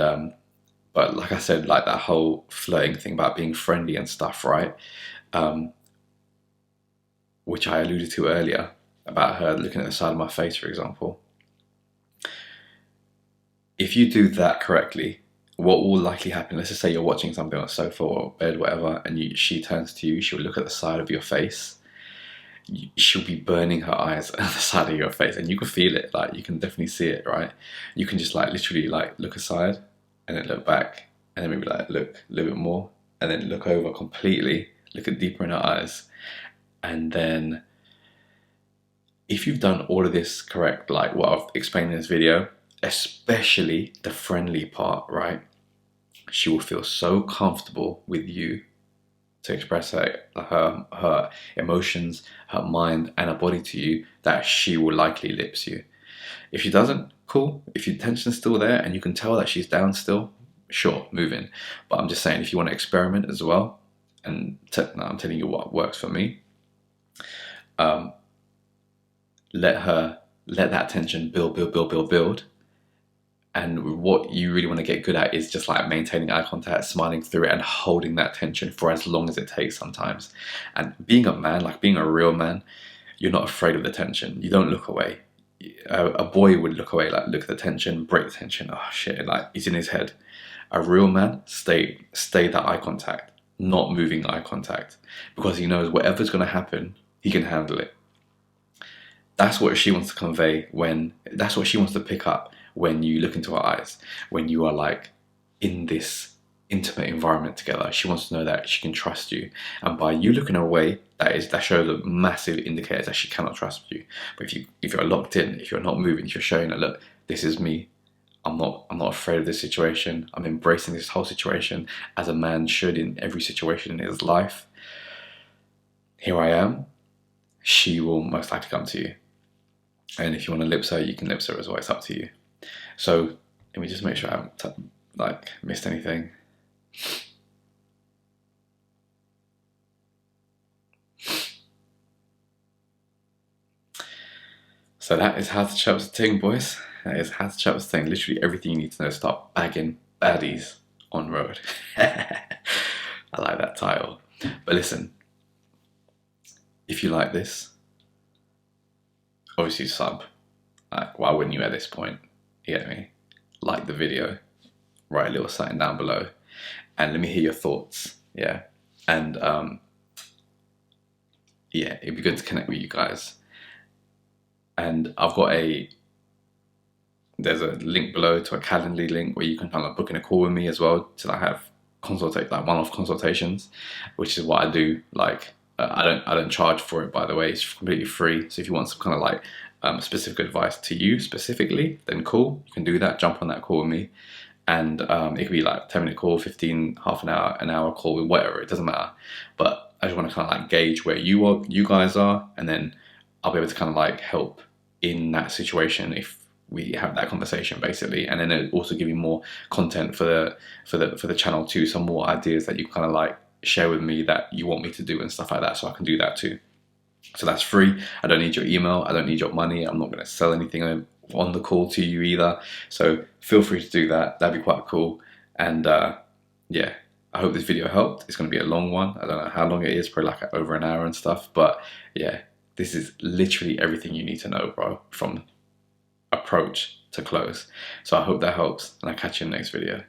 but like I said, like that whole flirting thing about being friendly and stuff, right? Which I alluded to earlier about her looking at the side of my face, for example. If you do that correctly, what will likely happen, let's just say you're watching something on a sofa or bed, whatever, and she turns to you, she'll look at the side of your face. She'll be burning her eyes at the side of your face, and you can feel it, like you can definitely see it, right? You can just like literally like look aside and then look back, and then maybe like look a little bit more, and then look over completely, look at deeper in her eyes. And then if you've done all of this correct, like what I've explained in this video, especially the friendly part, right? She will feel so comfortable with you to express her emotions, her mind, and her body to you that she will likely lips you. If she doesn't, cool. If your tension's still there and you can tell that she's down still, sure, move in. But I'm just saying, if you want to experiment as well, and I'm telling you what works for me, let that tension build. And what you really want to get good at is just like maintaining eye contact, smiling through it, and holding that tension for as long as it takes sometimes. And being a man, like being a real man, you're not afraid of the tension. You don't look away. A boy would look away, like look at the tension, break the tension. Oh shit, like he's in his head. A real man, stay that eye contact, not moving eye contact, because he knows whatever's going to happen, he can handle it. That's what she wants to convey that's what she wants to pick up when you look into her eyes, when you are like in this intimate environment together. She wants to know that she can trust you. And by you looking away, that shows a massive indicator that she cannot trust you. But if you're locked in, if you're not moving, if you're showing her, look, this is me. I'm not afraid of this situation. I'm embracing this whole situation as a man should in every situation in his life. Here I am. She will most likely come to you. And if you want to lips her, you can lips her as well. It's up to you. So let me just make sure I haven't missed anything. So that is how to chat with the ting, boys. That is how to chat with the ting. Literally everything you need to know to start bagging baddies on road. I like that title. But listen, if you like this, obviously sub. Like, why wouldn't you at this point? You get me? Like the video, write a little something down below, and let me hear your thoughts. Yeah, and yeah, it'd be good to connect with you guys. And I've got there's a link below to a Calendly link where you can kind of book in a call with me as well to like have one-off consultations, which is what I do. Like I don't charge for it, by the way. It's completely free. So if you want some kind of like specific advice to you specifically, then cool, you can do that. Jump on that call with me, and it could be like 10-minute call, 15, half an hour call, whatever. It doesn't matter. But I just want to kind of like gauge where you guys are, and then I'll be able to kind of like help in that situation if we have that conversation, basically. And then it'll also give you more content for the channel too, some more ideas that you kind of like share with me that you want me to do and stuff like that, so I can do that too. So that's free. I don't need your email, I don't need your money, I'm not going to sell anything on the call to you either. So feel free to do that. That'd be quite cool. And yeah, I hope this video helped. It's going to be a long one. I don't know how long it is, probably like over an hour and stuff. But yeah, this is literally everything you need to know, bro, from approach to close. So I hope that helps, and I'll catch you in the next video.